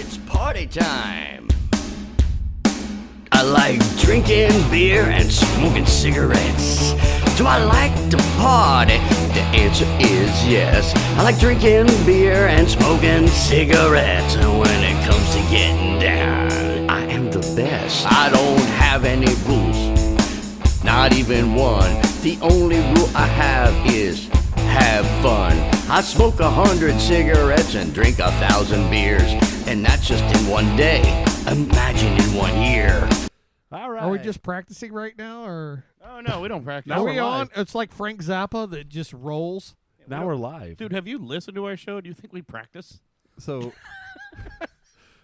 it's party time. I like drinking beer and smoking cigarettes. Do I like to party? The answer is yes. I like drinking beer and smoking cigarettes. And when it comes to getting down, I am the best. I don't have any rules, not even one. The only rule I have is have fun. I smoke 100 cigarettes and drink 1,000 beers, and that's just in one day. Imagine in 1 year. All right. Are we just practicing right now, or Oh, no, we don't practice. are we on? It's like Frank Zappa that just rolls. Now we're live. Dude, have you listened to our show? Do you think we practice? So,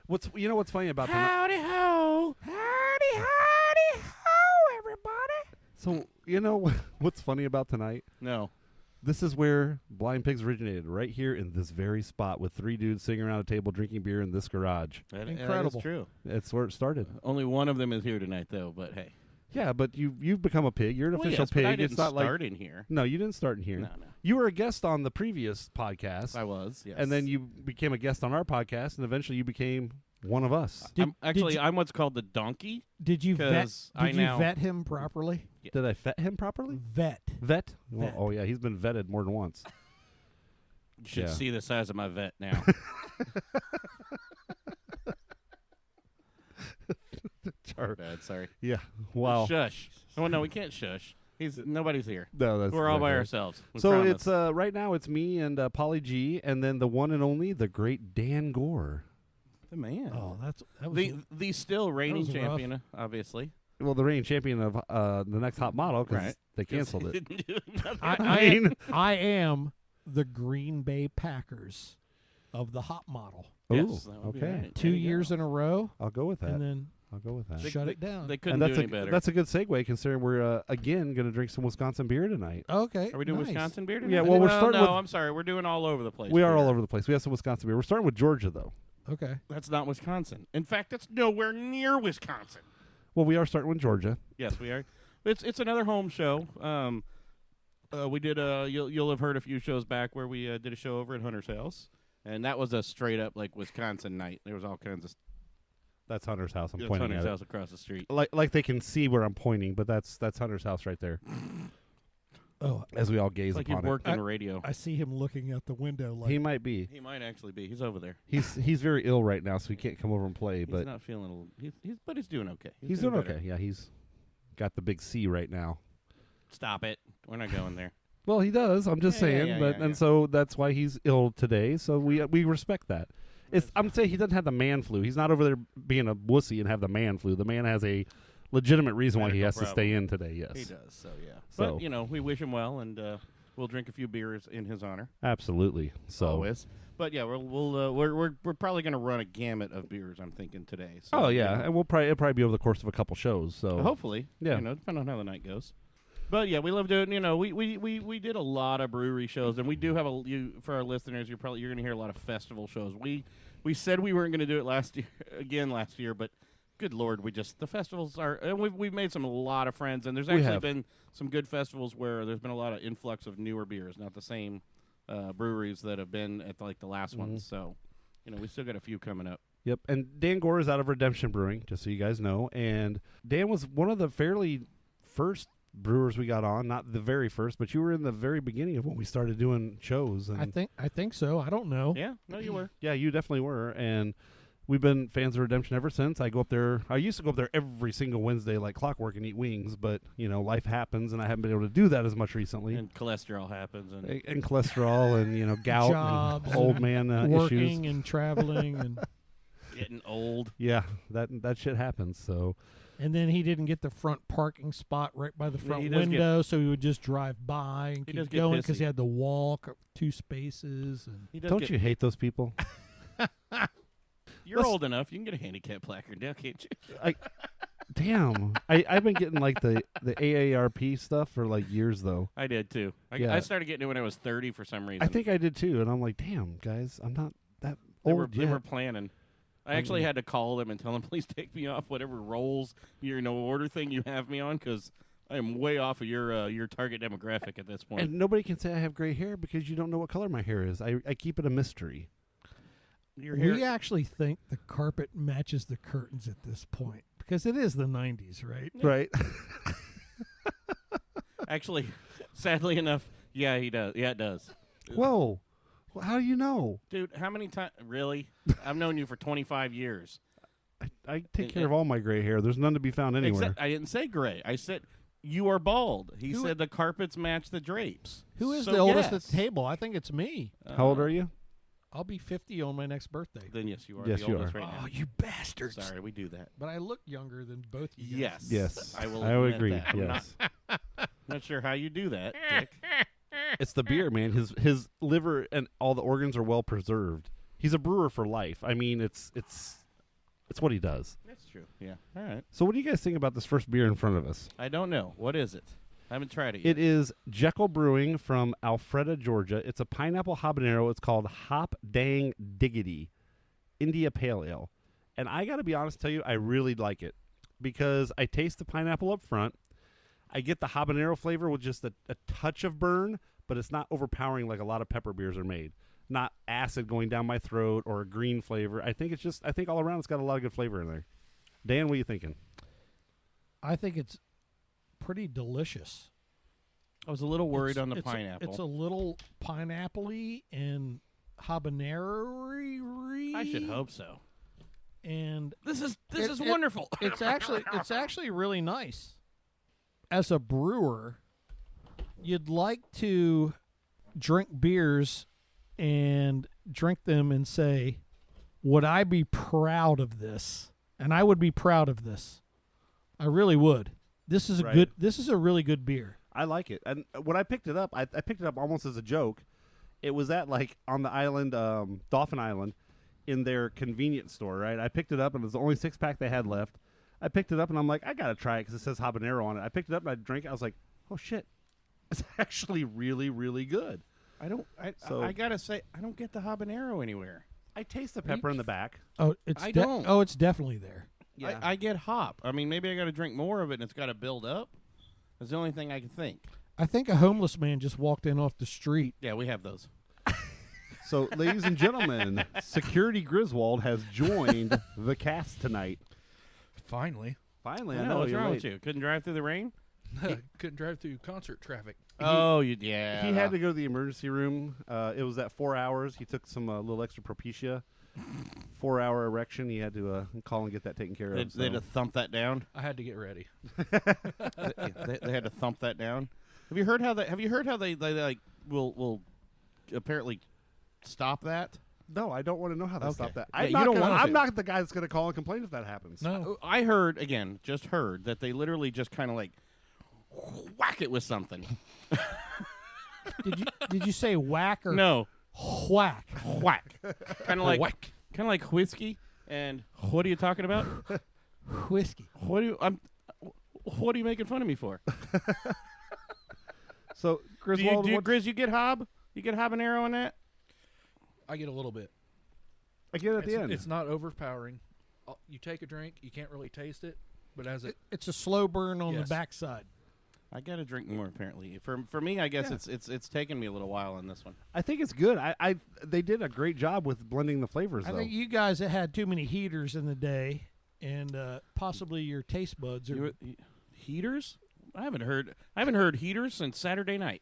what's funny about tonight? Howdy ho. Howdy, howdy, ho, everybody. So, what's funny about tonight? No. This is where Blind Pigs originated, right here in this very spot with 3 dudes sitting around a table drinking beer in this garage. That Incredible. is true. That's where it started. Only one of them is here tonight, though, but hey. Yeah, but you've become a pig. You're an official pig. But I didn't it's not start like in here. No, you didn't start in here. No. You were a guest on the previous podcast. I was, yes. And then you became a guest on our podcast, and eventually you became one of us. I'm what's called the donkey. Did you vet? 'Cause I Did you now- vet him properly? Did I vet him properly? Vet. Vet? Well, Vet. oh, yeah, he's been vetted more than once. You should Yeah. see the size of my vet now. Bad, sorry. Yeah, wow. Shush. Oh, no, we can't shush. Nobody's here. No, that's We're all by exactly right. ourselves. We So promise. it's right now it's me and Pauly G, and then the one and only the great Dan Gohr. the man. Oh, that was The still reigning was rough. champion, obviously. Well, the reigning champion of the next Hot Model because Right. they canceled it. Didn't do nothing. I am the Green Bay Packers of the Hot Model. Yes, Ooh, that would be okay. right. 2 There you years go. in a row, I'll go with that. and then I'll go with that. shut it down. They couldn't And do any better. that's a good segue considering we're again going to drink some Wisconsin beer tonight. Okay. Are we doing nice. Wisconsin beer tonight? Yeah, well, we're starting no, with- I'm sorry. We're doing all over the place. We are all beer. over the place. We have some Wisconsin beer. We're starting with Georgia though. Okay. That's not Wisconsin. In fact, that's nowhere near Wisconsin. Well, we are starting with Georgia. Yes, we are. It's another home show. We did you'll have heard a few shows back where we did a show over at Hunter's house, and that was a straight up like Wisconsin night. There was all kinds of That's Hunter's house. I'm That's pointing Hunter's at house across the street. it. Like they can see where I'm pointing, but that's Hunter's house right there. Oh, As we all gaze It's like you've upon worked in radio. I see him looking out the window it. like He might be. He might actually be. He's over there. He's very ill right now, so he can't come over and play. He's But not feeling. But he's doing okay. he's doing better. okay. Yeah, he's got the big C right now. Stop it. We're not going there. Well, he does. I'm just Yeah, saying, yeah, but yeah. and so that's why he's ill today. So we respect that. I'm saying he doesn't have the man flu. He's not over there being a wussy and have the man flu. The man has a legitimate reason why he Medical has to stay in today. Yes, He does. So yeah. So- But we wish him well, and we'll drink a few beers in his honor. absolutely. So Always. But yeah, we're probably going to run a gamut of beers. I'm thinking today. So, oh yeah, and it'll probably be over the course of a couple shows. So hopefully, Yeah. depending on how the night goes. But yeah, we love doing. We did a lot of brewery shows, and we do have for our listeners. You're going to hear a lot of festival shows. We said we weren't going to do it last year, but good Lord, the festivals are. And we've made a lot of friends, and there's actually been some good festivals where there's been a lot of influx of newer beers, not the same breweries that have been at the last ones. So, we still got a few coming up. Yep, and Dan Gohr is out of Redemption Brewing, just so you guys know. And Dan was one of the fairly first brewers we got on, not the very first, but you were in the very beginning of when we started doing shows. And I think so. I don't know. Yeah, no, you were. yeah, you definitely were, and we've been fans of Redemption ever since. I go up there. I used to go up there every single Wednesday like clockwork and eat wings, but life happens, and I haven't been able to do that as much recently. And cholesterol happens, and And cholesterol, and gout, Jobs and old man Working issues. and traveling, and getting old. Yeah, that shit happens. So. and then he didn't get the front parking spot right by the Yeah, front he does window, so he would just drive by and He does keep get going because pissy. he had to walk 2 spaces. And He does Don't get- you hate those people? You're Let's- old enough. You can get a handicap placard now, can't you? Damn, I've been getting like the AARP stuff for like years though. I did too. Yeah. I started getting it when I was 30 for some reason. I think I did too, and I'm like, damn, guys, I'm not that they old they yet. were planning. I actually had to call them and tell them, please take me off whatever rolls order thing you have me on, because I am way off of your target demographic at this point. And nobody can say I have gray hair because you don't know what color my hair is. I keep it a mystery. You're here. We actually think the carpet matches the curtains at this point because it is the 90s, right? Right. Actually, sadly enough, yeah, he does. Yeah, it does. Whoa. Well, how do you know? Dude, how many times? Really? I've known you for 25 years. I take care of all my gray hair. There's none to be found anywhere. Except, I didn't say gray. I said you are bald. He said the carpets match the drapes. Who is So the oldest yes. at the table? I think it's me. How old are you? I'll be 50 on my next birthday. Then yes, you are Yes, the you oldest are. right now. Oh, you bastards. Sorry, we do that. But I look younger than both you guys. Yes. Yes. I will I would admit agree. that. I'm Yes. not sure how you do that, Dick. It's the beer, man. His liver and all the organs are well preserved. He's a brewer for life. I mean, it's what he does. That's true. Yeah. All right. So what do you guys think about this first beer in front of us? I don't know. What is it? I haven't tried it yet. It is Jekyll Brewing from Alpharetta, Georgia. It's a pineapple habanero. It's called Hop Dang Diggity India Pale Ale. And I got to be honest, tell you, I really like it because I taste the pineapple up front. I get the habanero flavor with just a touch of burn, but it's not overpowering like a lot of pepper beers are made. Not acid going down my throat or a green flavor. I think all around it's got a lot of good flavor in there. Dan, what are you thinking? I think it's pretty delicious. I was a little worried on the It's pineapple. It's a little pineapple-y and habanero-y. I should hope so. And This is It- wonderful. it's actually really nice. As a brewer, you'd like to drink beers and drink them and say, would I be proud of this? And I would be proud of this. I really would. This is Right. This is a really good beer. I like it. And when I picked it up, I picked it up almost as a joke. It was at like on the island, Dauphin Island, in their convenience store, right? I picked it up and it was the only 6-pack they had left. I picked it up and I'm like, I got to try it because it says habanero on it. I picked it up and I drank it. I was like, oh shit. It's actually really, really good. I gotta say, I don't get the habanero anywhere. I taste the pepper in the back. Oh, it's I don't. Oh, it's definitely there. Yeah. I get hop. I mean, maybe I got to drink more of it and it's got to build up. That's the only thing I can think. I think a homeless man just walked in off the street. Yeah, we have those. So, ladies and gentlemen, Security Griswold has joined the cast tonight. Finally. Finally, I I know. know What's you're wrong late. with you? Couldn't drive through the rain? Couldn't drive through concert traffic. Yeah. He had to go to the emergency room. It was at 4 hours. He took some little extra Propecia. 4-hour erection. He had to call and get that taken care of. They had to thump that down. I had to get ready. They had to thump that down. Have you heard how they like will apparently stop that? No, I don't want to know how they Okay. stop that. Yeah, I'm, you not don't gonna, want I'm to. not the guy that's going to call and complain if that happens. No. I heard that they literally just kind of like whack it with something. Did you say whack or No, whack? whack. Kind of like Whack. kind of like whiskey. And what are you talking about? Whiskey. What are you making fun of me for? So, Griswold, Grizz, you get hob? You get habanero on that? I get a little bit. I get it at the end. It's not overpowering. You take a drink, you can't really taste it, but as it It's a slow burn on the Yes. backside. I got to drink more apparently. For me, I guess it's taken me a little while on this one. I think it's good. They did a great job with blending the flavors, I though. think you guys have had too many heaters in the day, and possibly your taste buds are. Heaters? I haven't heard heaters since Saturday night.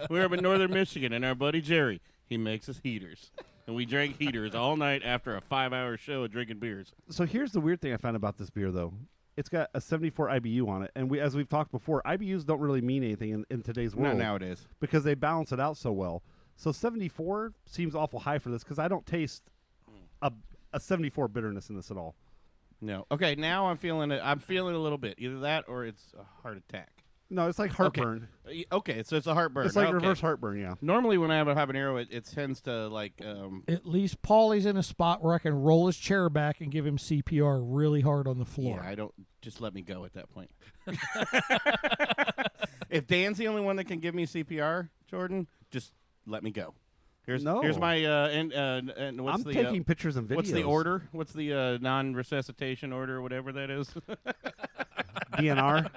We're up in northern Michigan, and our buddy Jerry, he makes us heaters. And we drank heaters all night after a 5-hour show of drinking beers. So here's the weird thing I found about this beer, though. It's got a 74 IBU on it, and as we've talked before, IBUs don't really mean anything in today's world. Not nowadays. Because they balance it out so well. So 74 seems awful high for this because I don't taste a 74 bitterness in this at all. No. Okay, now I'm feeling it. I'm feeling a little bit. Either that or it's a heart attack. No, it's like heartburn. Okay, so it's a heartburn. It's like Okay. reverse heartburn, yeah. Normally when I have a habanero, it tends to like... At least Paulie's in a spot where I can roll his chair back and give him CPR really hard on the floor. Yeah, I don't... Just let me go at that point. If Dan's the only one that can give me CPR, Jordan, just let me go. Here's my and what's I'm the taking pictures and videos. what's the order? What's the non-resuscitation order, or whatever that is? DNR.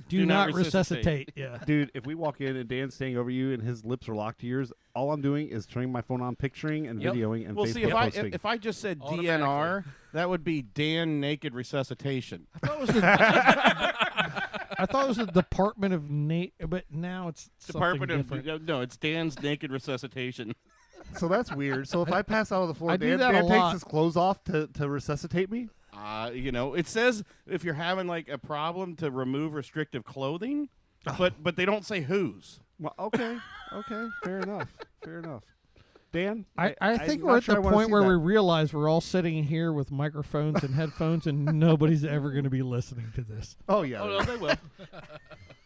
Do not resuscitate. Yeah. Dude, if we walk in and Dan's staying over you and his lips are locked to yours, all I'm doing is turning my phone on, picturing and videoing and Well, Facebook see, posting. if I just said Automatically. DNR, that would be Dan Naked Resuscitation. I thought it was the Department of but now it's Department something of different. no, it's Dan's Naked Resuscitation. So that's weird. So if I pass out on the floor, I do Dan that a takes lot. his clothes off to resuscitate me? It says if you're having like a problem to remove restrictive clothing, but they don't say whose. Well, okay, fair enough. Dan, I think I'm we're not at sure the I wanna point see where that. we realize we're all sitting here with microphones and headphones, and nobody's ever going to be listening to this. Oh yeah. Oh, no, they will.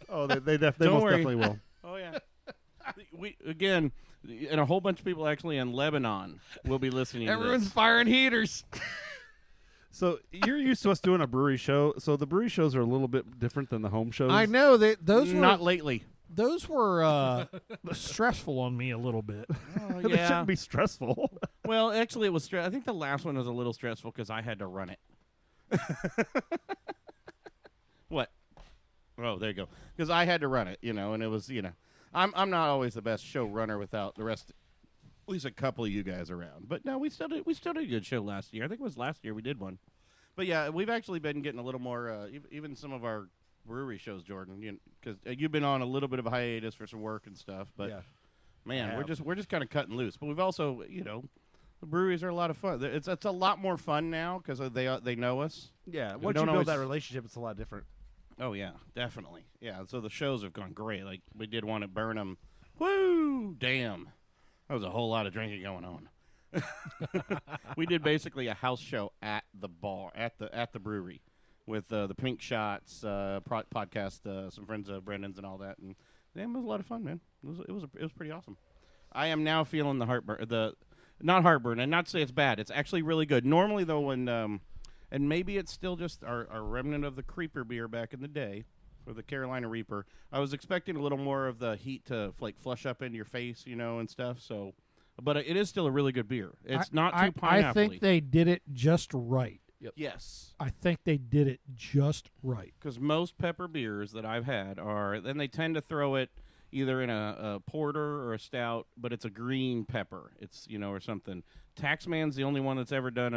Oh, they most Don't worry. definitely will. Oh yeah. We again, and a whole bunch of people actually in Lebanon will be listening. Everyone's to this. firing heaters. So you're used to us doing a brewery show. So the brewery shows are a little bit different than the home shows. I know that those were Not lately. those were stressful on me a little bit. They shouldn't be stressful. Well, actually, it was. I think the last one was a little stressful because I had to run it. What? Oh, there you go. Because I had to run it, and it was, I'm not always the best show runner without the rest, at least a couple of you guys around. But no, we still did a good show last year. I think it was last year we did one. But yeah, we've actually been getting a little more, even some of our brewery shows, Jordan, because you've been on a little bit of a hiatus for some work and stuff. But Yeah. man, we're just kind of cutting loose. But we've also, the breweries are a lot of fun. It's a lot more fun now because they know us. Yeah. We Once don't you build always- that relationship, it's a lot different. Oh yeah, definitely. Yeah, so the shows have gone great. Like we did one at Burnham. Woo! Damn, that was a whole lot of drinking going on. We did basically a house show at the bar at the brewery with the Pink Shots podcast, some friends of Brendan's and all that, and damn, it was a lot of fun, man. It was pretty awesome. I am now feeling the heartburn, not heartburn, and not to say it's bad. It's actually really good. Normally though, when and maybe it's still just our remnant of the Creeper beer back in the day, or the Carolina Reaper. I was expecting a little more of the heat to like flush up into your face, and stuff. So, but it is still a really good beer. It's not too pineapple-y. I think they did it just right. Yes. I think they did it just right. Because most pepper beers that I've had then they tend to throw it either in a porter or a stout, but it's a green pepper. It's, or something. Taxman's the only one that's ever done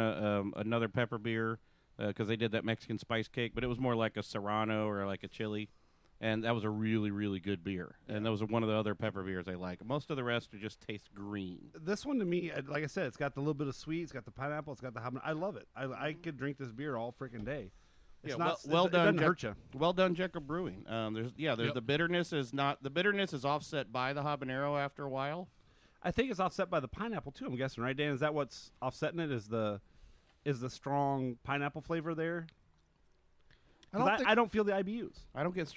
another pepper beer because they did that Mexican spice cake, but it was more like a Serrano or like a chili, and that was a really, really good beer. And that was one of the other pepper beers I like. Most of the rest just taste green. This one to me, like I said, it's got the little bit of sweet, it's got the pineapple, it's got the habanero. I love it. I could drink this beer all freaking day. It's not, well it done. doesn't hurt you. Well done, Jekyll Brewing. There's the bitterness is offset by the habanero after a while. I think it's offset by the pineapple too. I'm guessing, right, Dan? Is that what's offsetting it? Is the strong pineapple flavor there? I don't feel the IBUs. I don't get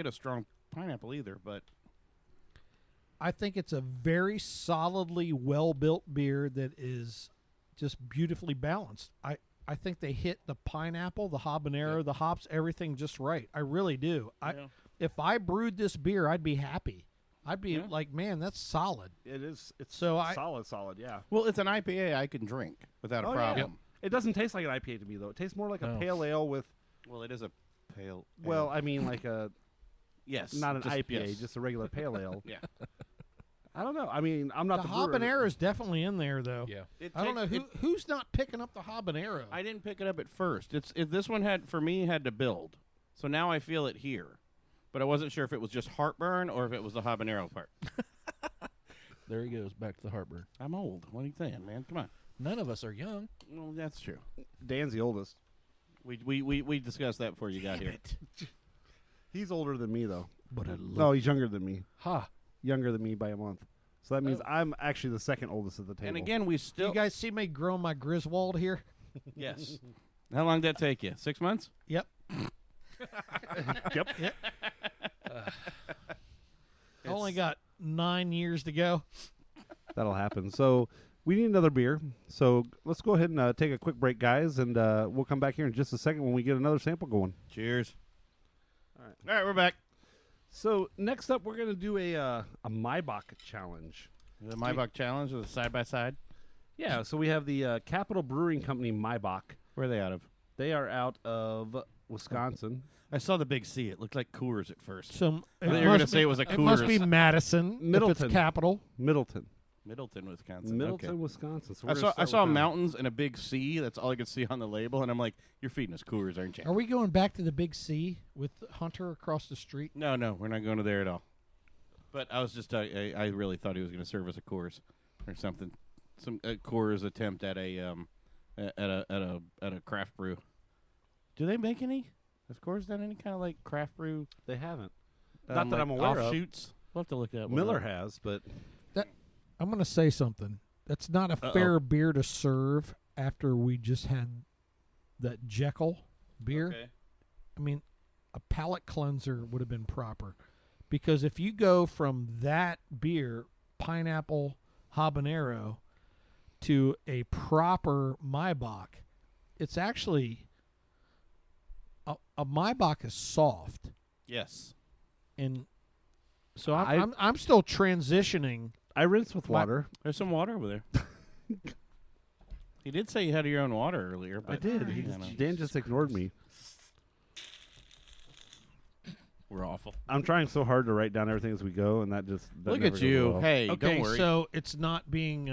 a strong pineapple either, but I think it's a very solidly well-built beer that is just beautifully balanced. I think they hit the pineapple, the habanero, the hops, everything just right. I really do. If I brewed this beer, I'd be happy. I'd be like, man, that's solid. It is. It's So solid. Yeah. well, it's an IPA I can drink without a problem. It doesn't taste like an IPA to me though. It tastes more like a pale ale with. Well, it is a pale. Well, I mean, like a yes, not an just, IPA, yes. just a regular pale ale. Yeah. I don't know. I mean, I'm not The the brewer. habanero is definitely in there, though. Yeah. I don't know who's not picking up the habanero. I didn't pick it up at first. This one had to build, so now I feel it here, but I wasn't sure if it was just heartburn or if it was the habanero part. There he goes, back to the heartburn. I'm old. What are you saying, man? Come on. None of us are young. Well, that's true. Dan's the oldest. We discussed that before you got here. He's older than me though. But No, he's younger than me. Ha. Younger than me by a month. So that means I'm actually the second oldest at the table. And again, we still you guys see me grow my Griswold here? yes. How long did that take you? 6 months? Yep. Yep. I only got 9 years to go. That'll happen. So we need another beer. So let's go ahead and take a quick break, guys, and we'll come back here in just a second when we get another sample going. Cheers. All right, we're back. So next up, we're going to do a Maibach challenge. The Maibach challenge with a side-by-side. Yeah, so we have the Capital Brewing Company Maibach. Where are they out of? They are out of Wisconsin. I saw the big C. It looked like Coors at first. So I thought you were going to say it was a Coors. It must be Madison, Middleton. if it's capital. Middleton, Wisconsin. Middleton, Okay. Wisconsin. So I saw mountains and a big C. That's all I could see on the label, and I'm like, "You're feeding us Coors, aren't you?" Are we going back to the Big C with Hunter across the street? No, we're not going to there at all. But I was just, I really thought he was going to serve us a Coors or something, some Coors attempt at a craft brew. Do they make any? Has Coors done any kind of like craft brew? They haven't. Not that like I'm aware offshoots? We'll have to look that one Miller up. has, but I'm going to say something. That's not a fair beer to serve after we just had that Jekyll beer. Okay. I mean, a palate cleanser would have been proper. Because if you go from that beer, pineapple habanero, to a proper Maibach, it's actually a Maibach is soft, Yes. and so I'm still transitioning. I rinse with water. There's some water over there. He did say you had your own water earlier. But I did. Dan just ignored me. We're awful. I'm trying so hard to write down everything as we go, and that Look never at goes you. well. Hey, Okay, don't worry. so it's not being.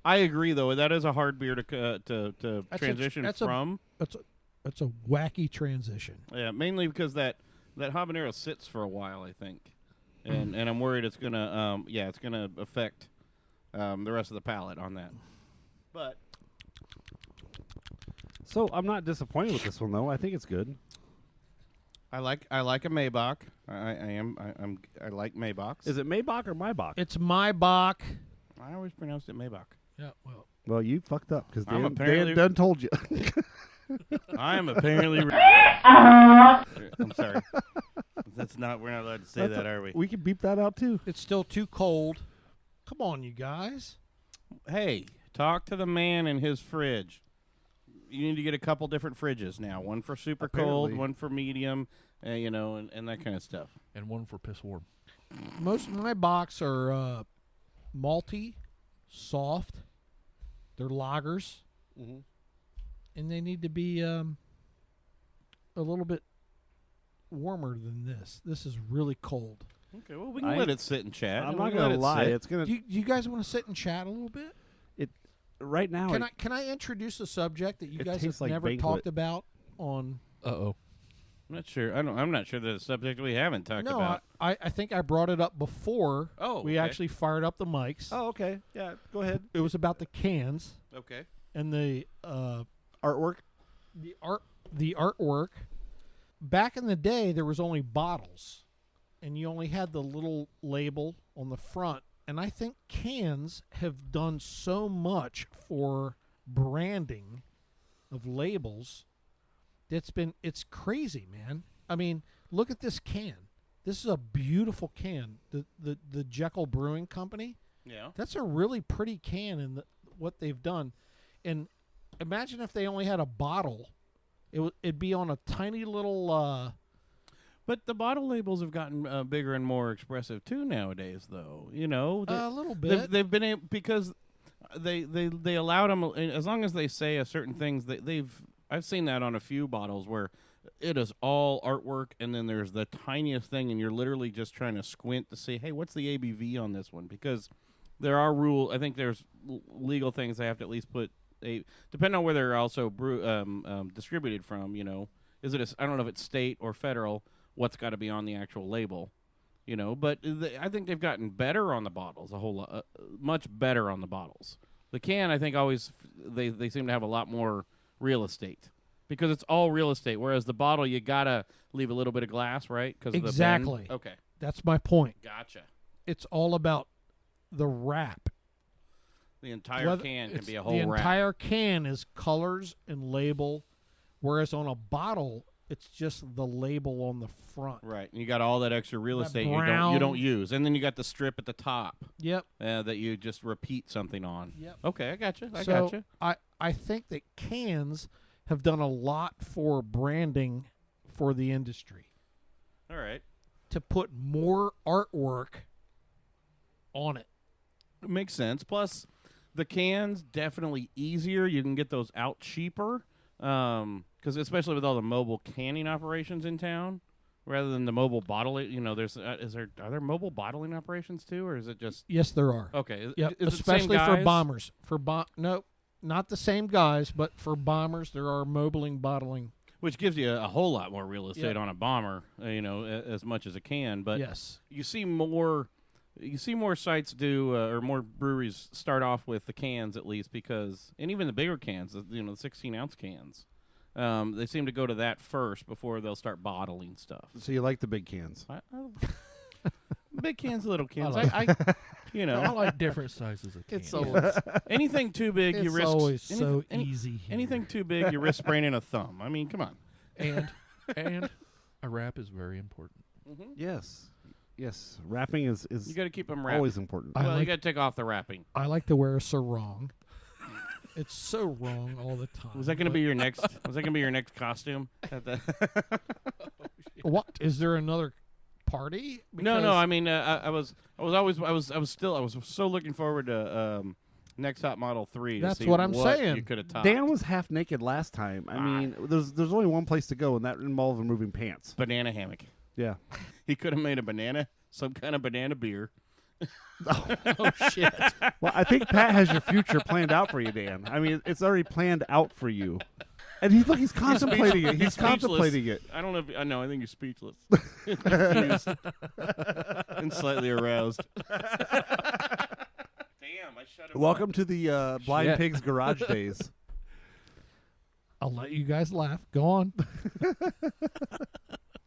I agree, though. That is a hard beer to transition from. That's a wacky transition. Yeah, mainly because that habanero sits for a while, I think, and I'm worried it's gonna it's gonna affect the rest of the palate on that. But So I'm not disappointed with this one though. I think it's good. I like a Maybach. I like Maybachs. Is it Maybach or Maybach? It's Maibach. I always pronounced it Maybach. Yeah, well, Well, you fucked up because I'm Dan apparently- done told you. I am apparently. I'm sorry. We're not allowed to say that, are we? We can beep that out too. it's still too cold. Come on, you guys. Hey, talk to the man in his fridge. You need to get a couple different fridges now. One for super cold, Apparently. one for medium, and that kind of stuff. And one for piss warm. Most of my box are malty, soft. They're lagers, and they need to be a little bit warmer than this. This is really cold. Okay, well, we can let it sit and chat. I'm We not can let gonna it lie. sit. It's gonna Do you guys want to sit and chat a little bit? right now. Can I introduce a subject that you It guys have tastes like never banquet. talked about on? Uh-oh. I'm not sure. I'm not sure that's a subject we haven't talked No, about. I think I brought it up before. Oh, we okay. actually fired up the mics. Oh, okay. Yeah, go ahead. It was about the cans Okay. and the Artwork. the artwork. Back in the day, there was only bottles, and you only had the little label on the front. And I think cans have done so much for branding of labels. It's crazy, man. I mean, look at this can. This is a beautiful can. The Jekyll Brewing Company. Yeah. That's a really pretty can in what they've done. And imagine if they only had a bottle. It'd be on a tiny little. But the bottle labels have gotten bigger and more expressive too nowadays, though. You know, A little bit. They've been able, because they allowed them, as long as they say a certain things. I've seen that on a few bottles where it is all artwork, and then there's the tiniest thing, and you're literally just trying to squint to see, hey, what's the ABV on this one? Because there are I think there's legal things they have to at least put depending on where they're also distributed from. You know, I don't know if it's state or federal. What's got to be on the actual label, you know? But I think they've gotten better on the bottles, a whole lot, much better on the bottles. The can, I think, always they seem to have a lot more real estate because it's all real estate. Whereas the bottle, you gotta leave a little bit of glass, right? Exactly. Of the bend. Okay, That's my point. gotcha. It's all about the wrap. The entire can can be a whole The wrap. entire can is colors and label, whereas on a bottle, it's just the label on the front. Right, and you got all that extra real That estate brown- you don't use, and then you got the strip at the top Yep. that you just repeat something on. Yep. Okay, I gotcha. I So gotcha. I think that cans have done a lot for branding for the industry All right. to put more artwork on it. It makes sense. Plus, the cans definitely easier. You can get those out cheaper. Because especially with all the mobile canning operations in town, rather than the mobile bottling, there's are there mobile bottling operations too, or is it just Yes, there are. okay? Yep, Is it the especially same for guys? bombers. No, not the same guys, but for bombers, there are mobiling, bottling. Which gives you a whole lot more real estate Yep. on a bomber, as much as it can. But Yes. you see more sites do, or more breweries start off with the cans at least, because, and even the bigger cans, the 16-ounce cans, they seem to go to that first before they'll start bottling stuff. So you like the big cans? Big cans, little cans. I I I like different sizes of cans. It's always, anything too big, you it's risk. always so easy. Here. Anything too big, you risk spraining a thumb. I mean, come on. and a wrap is very important. Yes. Yes. Wrapping is You got to keep them wrapped. always important. I Well, you like- got to take off the wrapping. I like to wear a sarong. It's so wrong all the time. Was that going to be your next? Was that going to be your next costume? What is there another party? No. Because- I mean, I was so looking forward to next Top Model 3. That's to see what I'm saying. You could have topped. Dan was half naked last time. I mean, there's only one place to go, and that involves removing pants. Banana hammock. Yeah. He could have made some kind of banana beer. Oh shit! Well, I think Pat has your future planned out for you, Dan. I mean, it's already planned out for you. And he's contemplating it. He's speechless. contemplating it. I don't know if I know. I think you're speechless, confused, and slightly aroused. Damn, I shut him. Welcome to the Blind Shit. Pigs Garage days. I'll let you guys laugh. Go on.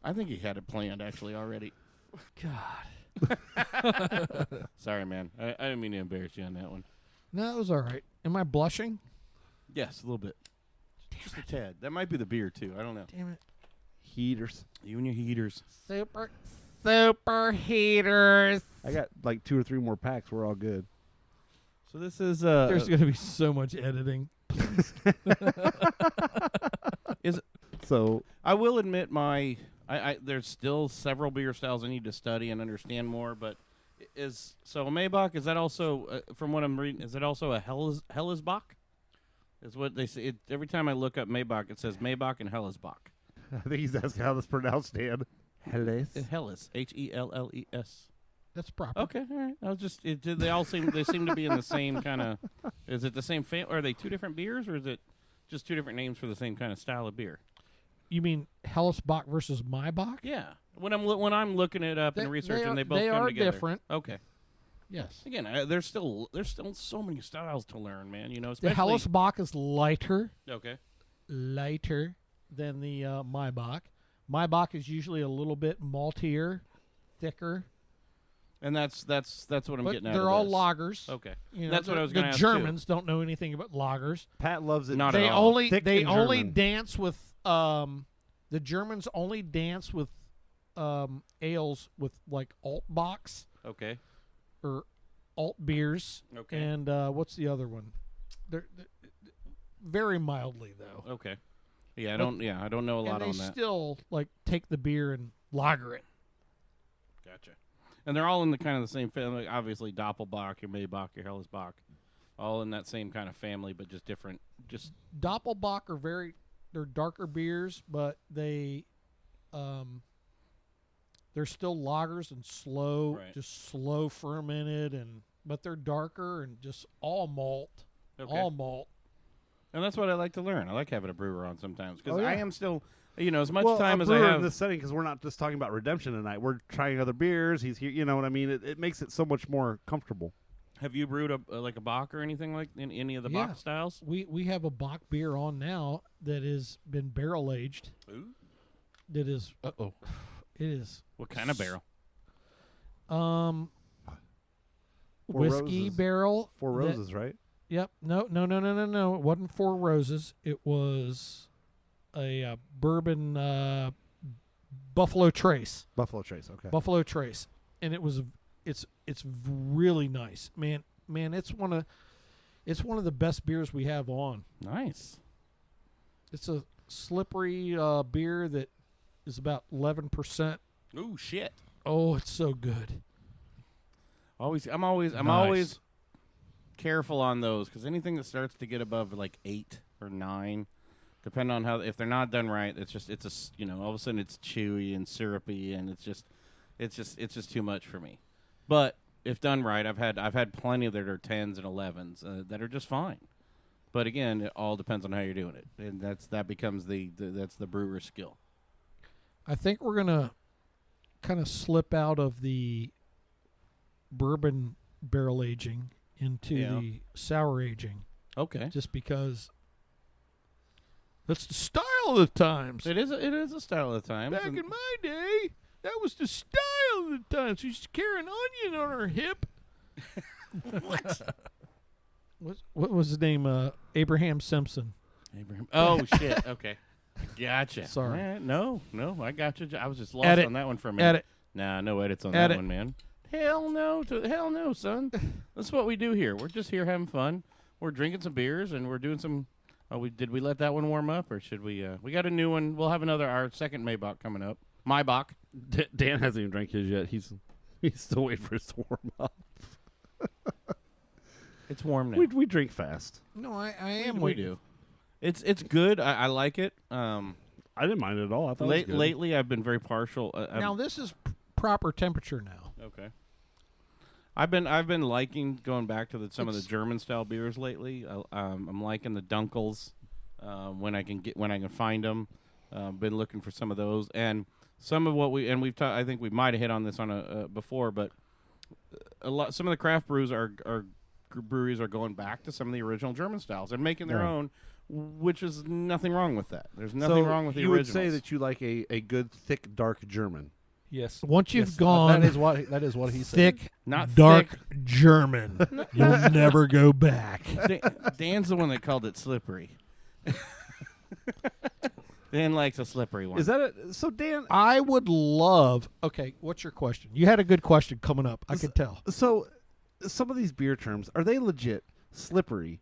I think he had it planned actually already. God. Sorry, man. I didn't mean to embarrass you on that one. No, it was all right. Am I blushing? Yes, a little bit. Just a tad. That might be the beer too. I don't know. Damn it. Heaters. You and your heaters. Super heaters. I got like 2 or 3 more packs. We're all good. So this is There's going to be so much editing. So I will admit there's still several beer styles I need to study and understand more, but a Maybach, is that also from what I'm reading, is it also a Hellesbach? Is what they say. Every time I look up Maybach, it says Maybach and Hellesbach. I think he's asking how that's pronounced, Dan. Helles. Helles, Helles. That's proper. Okay, all right. I was just they seem to be in the same kind of. Is it the same are they two different beers, or is it just two different names for the same kind of style of beer? You mean Hellesbach versus Maybach? Yeah. When I'm looking it up and researching, they both they come are together. different. Okay. Yes. Again, there's still so many styles to learn, man. The Especially Hellesbach is lighter okay. than the Maybach. Maybach is usually a little bit maltier, thicker. And that's what I'm But getting at. they're all lagers. Okay. You know, That's what I was gonna The ask, Germans don't know anything about lagers. Pat loves it. Not at They all. only Thick they and only German. dance with the Germans only dance with ales with like Altbachs Okay. or alt beers. Okay. And what's the other one? They're very mildly though. Okay. Yeah, I don't know a lot and on they that. still like take the beer and lager it. Gotcha. And they're all in the kind of the same family. Obviously, Doppelbock, your Maybach, your Hellesbach, all in that same kind of family, but just different. Just Doppelbock they're darker beers, but they're still lagers and slow, Right. just slow fermented, but they're darker and just all malt, okay. all malt. And that's what I like to learn. I like having a brewer on sometimes because Oh, yeah. I am still, as much well, time a as I brewer have. in this setting, because we're not just talking about redemption tonight. We're trying other beers. He's here. You know what I mean? It makes it so much more comfortable. Have you brewed like a Bock or anything like in any of the Yeah. Bock styles? We have a Bock beer on now that has been barrel aged. Ooh. That is, Uh-oh. it is What kind of barrel? Four whiskey Roses. barrel. 4 that- Roses, right? Yep. No. It wasn't 4 Roses. It was a bourbon Buffalo Trace. Buffalo Trace. Okay. Buffalo Trace, and it's really nice, man. It's one of the best beers we have on. Nice. It's a slippery beer that is about 11%. Ooh, shit. Oh, it's so good. I'm always careful on those because anything that starts to get above like 8 or 9, Depending on how, if they're not done right, it's all of a sudden it's chewy and syrupy, and it's just too much for me. But if done right, I've had plenty that are 10s and 11s that are just fine. But again, it all depends on how you're doing it, and that becomes that's the brewer's skill. I think we're gonna kind of slip out of the bourbon barrel aging into the sour aging. Okay, just because that's the style of the times. It is a style of the times. Back in my day, that was the style of the times. She used to carry an onion on her hip. What was his name? Abraham Simpson. Oh shit. Okay, gotcha. Sorry. No, I got you. I was just lost on that one for a minute. Edit. Nah, no edits on that one, man. Hell no, son. That's what we do here. We're just here having fun. We're drinking some beers and we're doing some. Did we let that one warm up, or should we? We got a new one. We'll have our second Maybach coming up. Maybach. Dan hasn't even drank his yet. He's still waiting for his to warm up. It's warm now. We drink fast. No, I am. We do. It's good. I like it. I didn't mind it at all. I thought it was good. Lately, I've been very partial. Now this is proper temperature now. Okay. I've been liking going back to some of the German style beers lately. I'm liking the Dunkels when I can find them. Been looking for some of those, and some of what we've I think we might have hit on this on before, but some of the craft breweries are going back to some of the original German styles and making their own, which is nothing wrong with that. There's nothing wrong with the originals. You would say that you like a good thick dark German. Yes. Once you've gone, that is what he said. Thick, not dark thick. German, you'll never go back. Dan's the one that called it slippery. Dan likes a slippery one. Is that so, Dan? I would love. Okay, what's your question? You had a good question coming up. I could tell. So, some of these beer terms, are they legit? Slippery,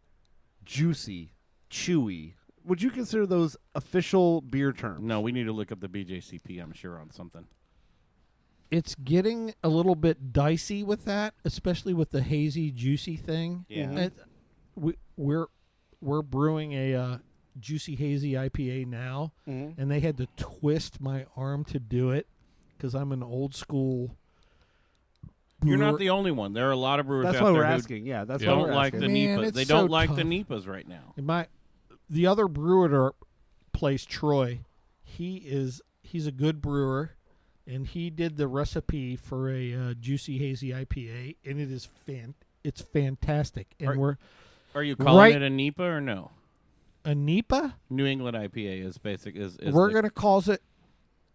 juicy, chewy. Would you consider those official beer terms? No, we need to look up the BJCP. I'm sure on something. It's getting a little bit dicey with that, especially with the hazy, juicy thing. Yeah. We're brewing a juicy hazy IPA now, and they had to twist my arm to do it because I'm an old school brewer. You're not the only one. There are a lot of brewers that's out why there we're who asking. Yeah, that's why don't we're like asking. the Man, NEPA. it's They so don't like tough. the NEPAs right now. The other brewer at our place, Troy, he's a good brewer, and he did the recipe for a juicy hazy IPA, and it's fantastic. And Are you calling it a NEPA or no? A NEPA? New England IPA is basic. We're going to call it.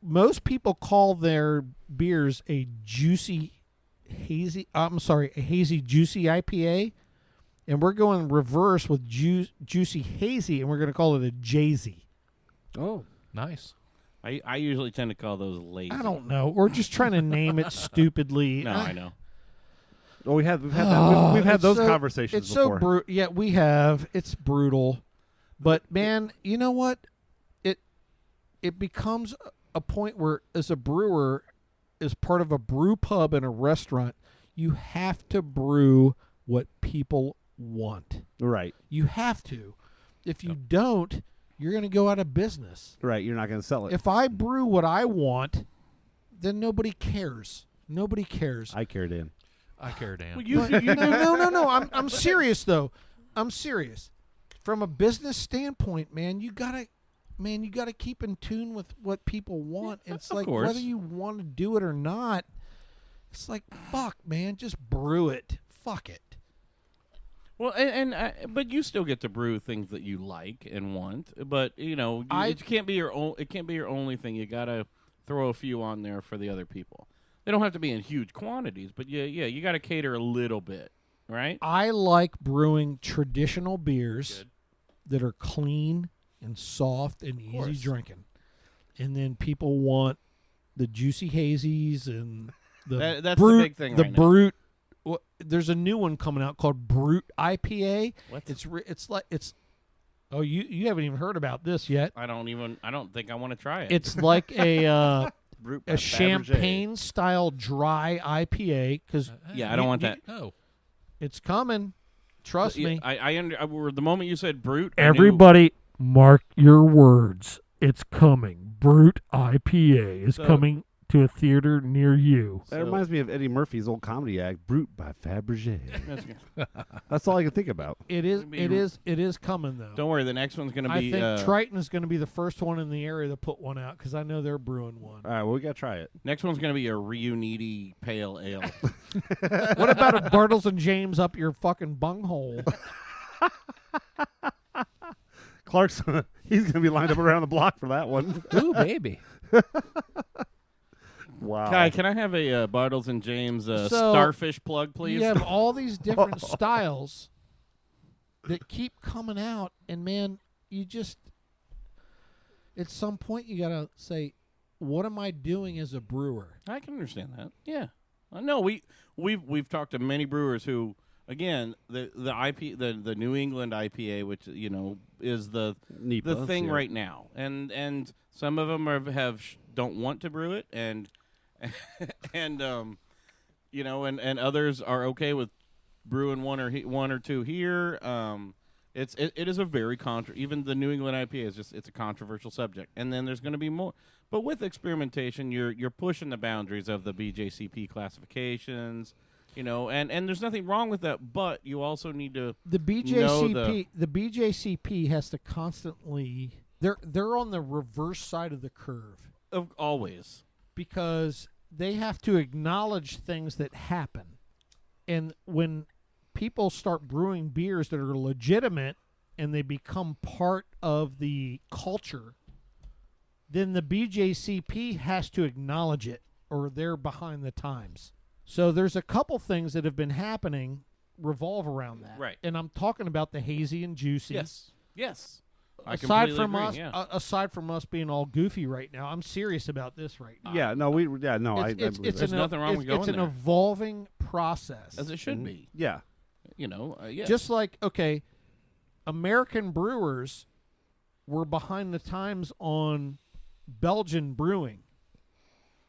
Most people call their beers a juicy hazy. I'm sorry, a hazy juicy IPA, and we're going reverse with juicy hazy, and we're going to call it a Jay-Z. Oh, nice. I usually tend to call those lazy. I don't know. We're just trying to name it stupidly. No, I know. Well, we've had that. We've had those conversations it's before. Yeah, we have. It's brutal, but man, you know what? It becomes a point where, as a brewer, as part of a brew pub in a restaurant, you have to brew what people want. Right. You have to. If you don't, you're going to go out of business. Right. You're not going to sell it. If I brew what I want, then nobody cares. Nobody cares. I care, Dan. I care, Dan. Well, No. I'm serious though. I'm serious. From a business standpoint, man, you gotta keep in tune with what people want. It's of like course. whether you want to do it or not. It's like fuck, man, just brew it. Fuck it. Well, but you still get to brew things that you like and want. But it can't be your own. It can't be your only thing. You gotta throw a few on there for the other people. They don't have to be in huge quantities, but yeah, you got to cater a little bit, right? I like brewing traditional beers that are clean and soft and easy drinking. And then people want the juicy hazies and the that's brute, the big thing the right brute. Well, there's a new one coming out called Brute IPA. What? It's oh, you haven't even heard about this yet. I don't think I want to try it. It's like a Fabergé. champagne style dry IPA because I don't want that. Oh, it's coming. Trust me. The moment you said brute, Everybody Mark your words. It's coming. Brute IPA is coming to a theater near you. That reminds me of Eddie Murphy's old comedy act, Brute by Fabergé. That's all I can think about. It is coming though. Don't worry, the next one's going to be. I think Triton is going to be the first one in the area to put one out because I know they're brewing one. All right, well, we got to try it. Next one's going to be a Reuniti Pale Ale. What about a Bartles and James up your fucking bunghole? Clark's he's going to be lined up around the block for that one. Ooh, baby. Wow. Kai, can I have a Bartles and James So, starfish plug, please? You have all these different styles that keep coming out, and man, you just at some point you gotta say, what am I doing as a brewer? I can understand that. Yeah, no, we've talked to many brewers who, again, the New England IPA, which is the thing right now, and some of them don't want to brew it, and others are okay with brewing one or two here. It is a very even the New England IPA is it's a controversial subject, and then there's going to be more. But with experimentation, you're pushing the boundaries of the BJCP classifications, and there's nothing wrong with that. But you also need to the BJCP has to constantly they're on the reverse side of the curve always. Because they have to acknowledge things that happen. And when people start brewing beers that are legitimate and they become part of the culture, then the BJCP has to acknowledge it or they're behind the times. So there's a couple things that have been happening revolve around that. Right. And I'm talking about the hazy and juicy. Yes. Aside from us being all goofy right now, I'm serious about this right now. Yeah, no, I believe There's nothing wrong with going It's an there. evolving process. As it should be. Yeah. Yeah. Just like, okay, American brewers were behind the times on Belgian brewing.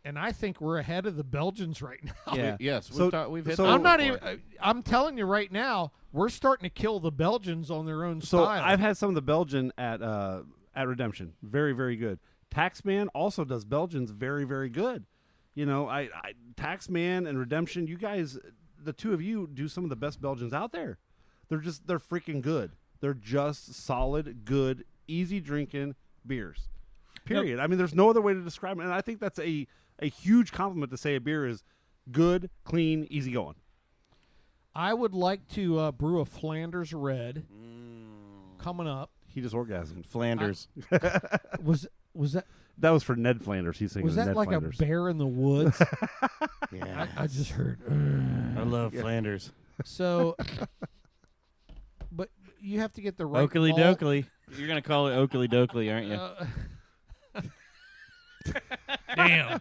And I think we're ahead of the Belgians right now. Yeah. Yes. We've hit I'm telling you right now, we're starting to kill the Belgians on their own So style. I've had some of the Belgian at Redemption. Very, very good. Taxman also does Belgians very, very good. Taxman and Redemption, you guys, the two of you do some of the best Belgians out there. They're freaking good. They're just solid, good, easy drinking beers. Period. I mean, there's no other way to describe it. And I think that's a huge compliment to say a beer is good, clean, easy going. I would like to brew a Flanders Red coming up. He just orgasmed. Flanders. Was that That was for Ned Flanders. He's saying was that Ned like Flanders. a bear in the woods? Yeah. I just heard. I love Flanders. So, but you have to get the right Oakley malt. Dokley. You're going to call it Oakley Dokley, aren't you? Damn.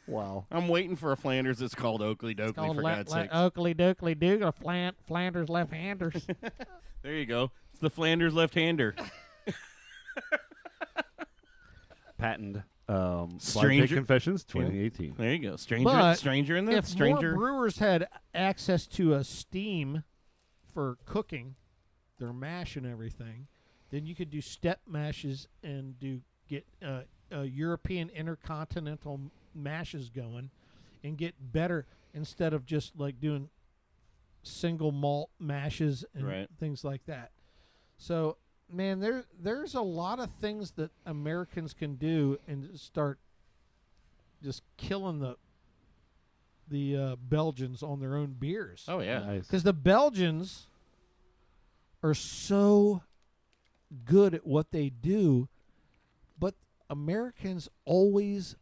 Wow. I'm waiting for a Flanders that's called Oakley Dokley, for God's sake. Oakley Dokley Doodle Flanders left-handers. There you go. It's the Flanders left-hander. Patent. Stranger Confessions 2018. There you go. But Stranger in the if stranger. more brewers had access to a steam for cooking their mash and everything, then you could do step mashes and get European intercontinental mashes going and get better instead of just like doing single malt mashes and things like that. So, man, there's a lot of things that Americans can do and start just killing the Belgians on their own beers. Oh, yeah. Nice. Because the Belgians are so good at what they do, but Americans always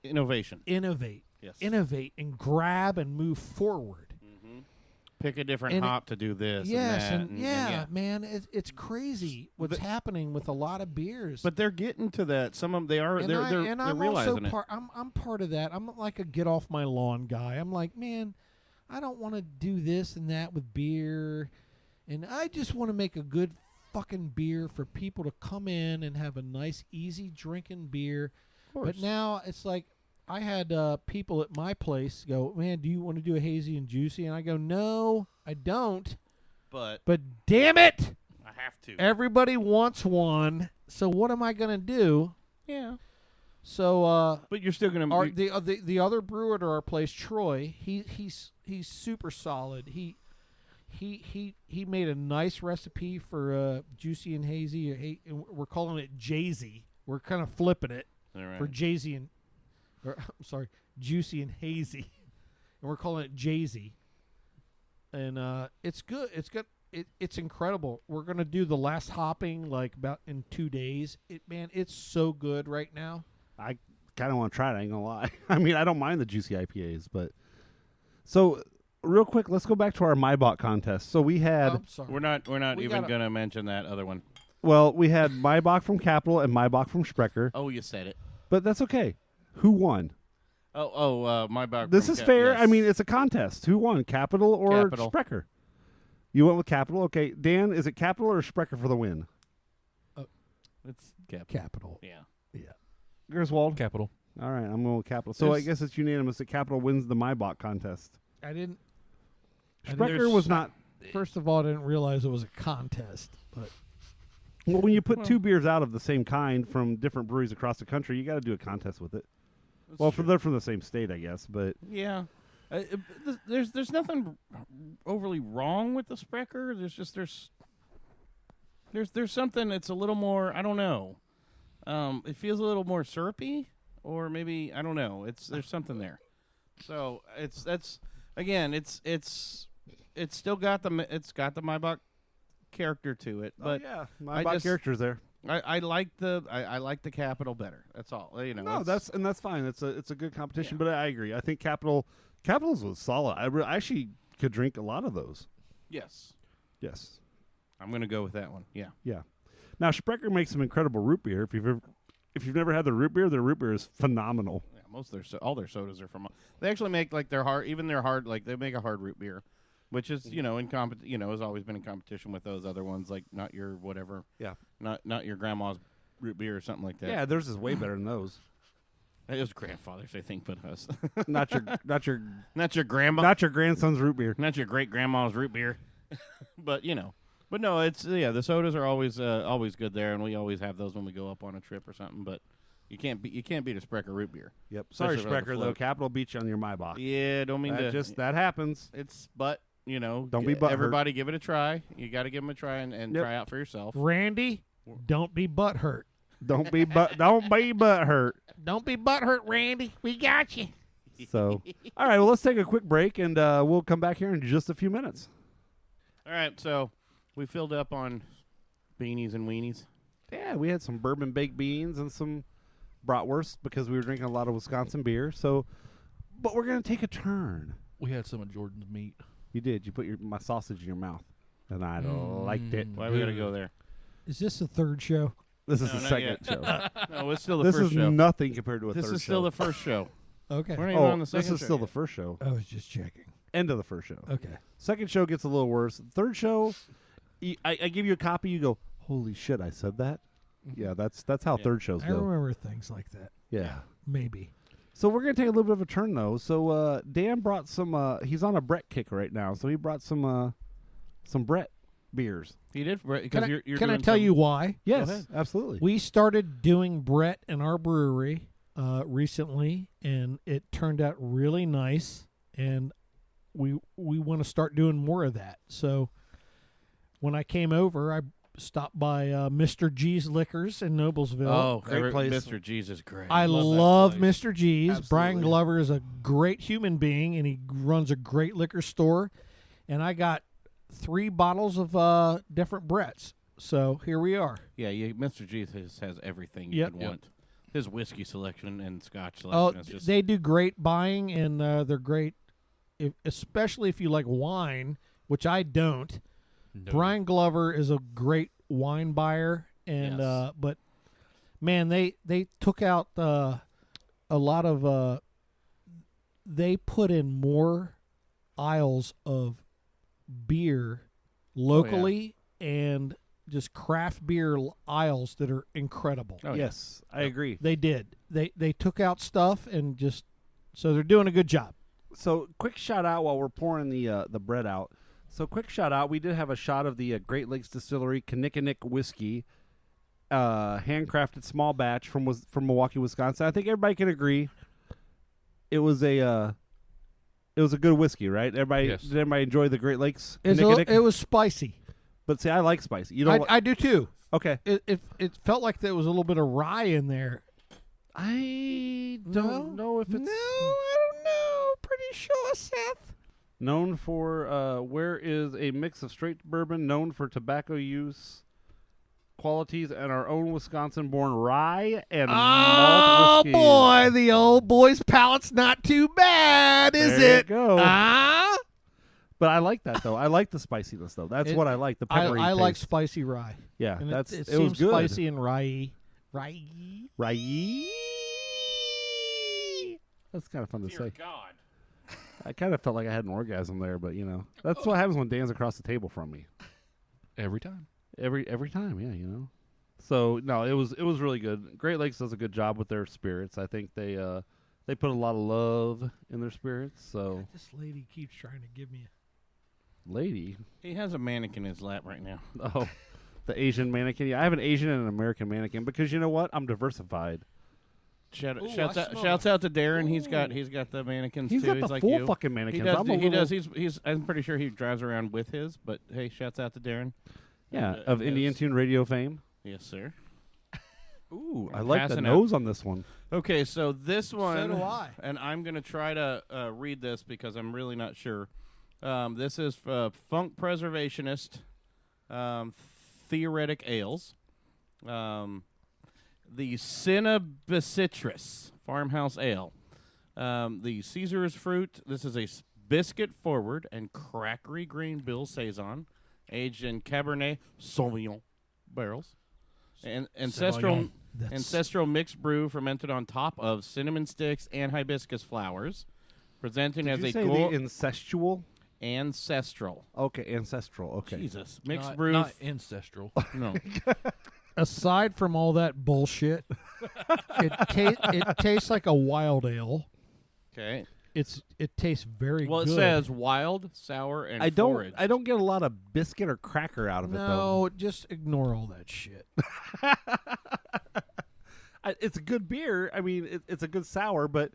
Innovation. innovate. Yes. Innovate and grab and move forward. Pick a different And hop to do this. Yes, and that, and yeah, man, it's crazy what's happening with a lot of beers. But they're getting to that. Some of them, they are. and They're I'm realizing also it. part. I'm part of that. I'm like a get off my lawn guy. I'm like, man, I don't want to do this and that with beer, and I just want to make a good fucking beer for people to come in and have a nice, easy drinking beer. But now it's like I had people at my place go, man, do you want to do a hazy and juicy? And I go, no, I don't. But But damn it, I have to. Everybody wants one, so what am I going to do? Yeah. So, But you're still gonna. the other brewer at our place, Troy, he's super solid. He made a nice recipe for juicy and hazy. We're calling it Jay-Z. We're kind of flipping it for Jay-Z I'm sorry, juicy and hazy, and we're calling it Jay-Z. And it's good. It's good. It's incredible. We're gonna do the last hopping like about in 2 days. It's so good right now. I kind of want to try it. I ain't gonna lie. I mean, I don't mind the juicy IPAs, but so real quick, let's go back to our MyBot contest. So we had. I'm sorry. We're not even gonna mention that other one. Well, we had MyBot from Capital and MyBot from Sprecher, Oh, you said it. but that's okay. Who won? My back. This is fair. I mean, it's a contest. Who won, Capital or Capital. Sprecher? You went with Capital. Okay, Dan, is it Capital or Sprecher for the win? It's Capital. Capital. Yeah. Griswold. Capital. All right, I'm going with Capital. So I There's- guess it's unanimous that Capital wins the MyBot contest. I didn't. Sprecher was not. First of all, I didn't realize it was a contest, but Well, when you put two beers out of the same kind from different breweries across the country, you got to do a contest with it. They're from the same state, I guess, but Yeah. There's nothing overly wrong with the Sprecher. There's something that's a little more. I don't know. It feels a little more syrupy, or maybe I don't know. There's something there. So it's still got the MyBot character to it, but yeah, MyBot characters there. I like the Capital better. That's all. No, that's fine. It's a good competition, but I agree. I think Capital's was solid. I actually could drink a lot of those. Yes. Yes. I'm gonna go with that one. Yeah. Yeah. Now Sprecher makes some incredible root beer. If you've never had their root beer is phenomenal. Yeah, most of all their sodas are from. They actually make like their hard, like they make a hard root beer, which is in has always been in competition with those other ones, like not your whatever. Yeah. Not your grandma's root beer or something like that. Yeah, theirs is way better than those. It was grandfather's, I think, but us. not your grandma, not your grandson's root beer. not your great grandma's root beer, but But no, it's the sodas are always good there, and we always have those when we go up on a trip or something. But you can't beat a Sprecher root beer. Yep. Sorry, Especially around the Sprecher though. float. Capital beat you on your MyBot. Yeah, don't mean That happens. It's don't be butthurt. everybody give it a try. You got to give them a try and Yep. try out for yourself. Randy, don't be butthurt. Don't be butthurt. Don't be butthurt, Randy. We got you. So, all right. Well, let's take a quick break, and we'll come back here in just a few minutes. All right, so we filled up on beanies and weenies. Yeah, we had some bourbon baked beans and some bratwurst because we were drinking a lot of Wisconsin beer. So, but we're gonna take a turn. We had some of Jordan's meat. You did. You put my sausage in your mouth, and I liked it. Why we got to go there? Is this the third show? This is No, the not second yet. show. No, it's still the This first is show. nothing compared to a This third is still show. the first show. Okay. We're not even on the second this is show still yet. the first show. I was just checking. End of the first show. Okay. Second show gets a little worse. Third show, I give you a copy. You go, holy shit! I said that. Yeah, that's how Yeah. third shows I go. remember things like that. Yeah. Maybe. So we're gonna take a little bit of a turn though. So Dan brought some. He's on a Brett kick right now. So he brought some Brett beers. He did Can because I, you're can I doing tell some- you why? Yes, ahead. absolutely. We started doing Brett in our brewery recently, and it turned out really nice. And we want to start doing more of that. So when I came over, I stopped by Mr. G's Liquors in Noblesville. Oh, Great place. Mr. Jesus, great. I love that place. Mr. G's. Absolutely. Brian Glover is a great human being, and he runs a great liquor store. And I got 3 bottles of different Bretts. So here we are. Yeah, Mr. Jesus has everything you Yep. could want. His whiskey selection and scotch Oh, selection is just they do great buying, and they're great, especially if you like wine, which I don't. No. Brian Glover is a great wine buyer, and Yes. but man, they took out a lot of. They put in more aisles of beer locally and just craft beer aisles that are incredible. Oh, yes, I agree. They did. They took out stuff and just so they're doing a good job. So quick shout out while we're pouring the bread out. So quick shout out. We did have a shot of the Great Lakes Distillery Kinnickinnick whiskey, handcrafted small batch from Milwaukee, Wisconsin. I think everybody can agree it was a good whiskey, right? Everybody Yes. Did everybody enjoy the Great Lakes It was spicy. But see, I like spicy. You know, I do too. okay. It felt like there was a little bit of rye in there. I don't know if it's I don't know. Pretty sure, Seth. known for. Where is a mix of straight bourbon known for tobacco use qualities and our own Wisconsin-born rye and malt whiskey. Boy, the old boy's palate's not too bad, is There it? you go. Ah. But I like that though. I like the spiciness though. That's what I like. The peppery. I like taste. spicy rye. Yeah, And it it was seems good. spicy and rye. Rye. That's kind of fun to Dear say. God. I kind of felt like I had an orgasm there, but you know, that's what happens when Dan's across the table from me. Every time. Every time, yeah, you know. So no, it was really good. Great Lakes does a good job with their spirits. I think they put a lot of love in their spirits. So This lady keeps trying to give me lady, He has a mannequin in his lap right now. oh, the Asian mannequin. Yeah, I have an Asian and an American mannequin because you know what? I'm diversified. Shouts I smell out to Darren. He's got the mannequins He's too. got He's the like full you. fucking mannequins. He does. He's. I'm pretty sure he drives around with his. But hey, shouts out to Darren. Yeah, of Indian Tune Radio fame. Yes, sir. Ooh, I I'm like the passing out. nose on this one. Okay, so this one. do I. And I'm gonna try to read this because I'm really not sure. This is Funk Preservationist Theoretic Ales. The Cinnabicitrus Farmhouse Ale. The Caesar's Fruit. This is a biscuit forward and crackery green Bill Saison, aged in Cabernet Sauvignon barrels. And ancestral mixed brew fermented on top of cinnamon sticks and hibiscus flowers, presenting Did as you a say the incestual? ancestral. Okay, ancestral. Okay. Jesus, mixed Not, brew. not ancestral. No. Aside from all that bullshit, it tastes like a wild ale. Okay. It tastes very Well, good. it says wild, sour, and I foraged. don't get a lot of biscuit or cracker out of it though. No, just ignore all that shit. It's a good beer. I mean, it's a good sour, but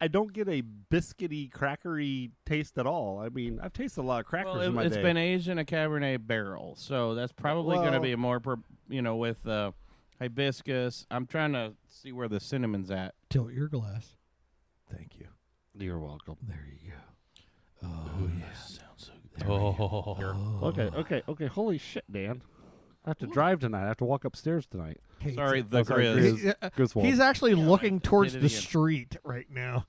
I don't get a biscuity, crackery taste at all. I mean, I've tasted a lot of crackers Well, in my it's day. been aged in a Cabernet barrel, so that's probably going to Well- be more, with hibiscus. I'm trying to see where the cinnamon's at. Tilt your glass. Thank you. You're welcome. There you go. Oh, yeah. Sounds so Okay. Holy shit, Dan. I have to drive tonight. I have to walk upstairs tonight. Hey, Sorry, it's- the Grizz. Griswold. He's actually looking towards did it the again. street right now,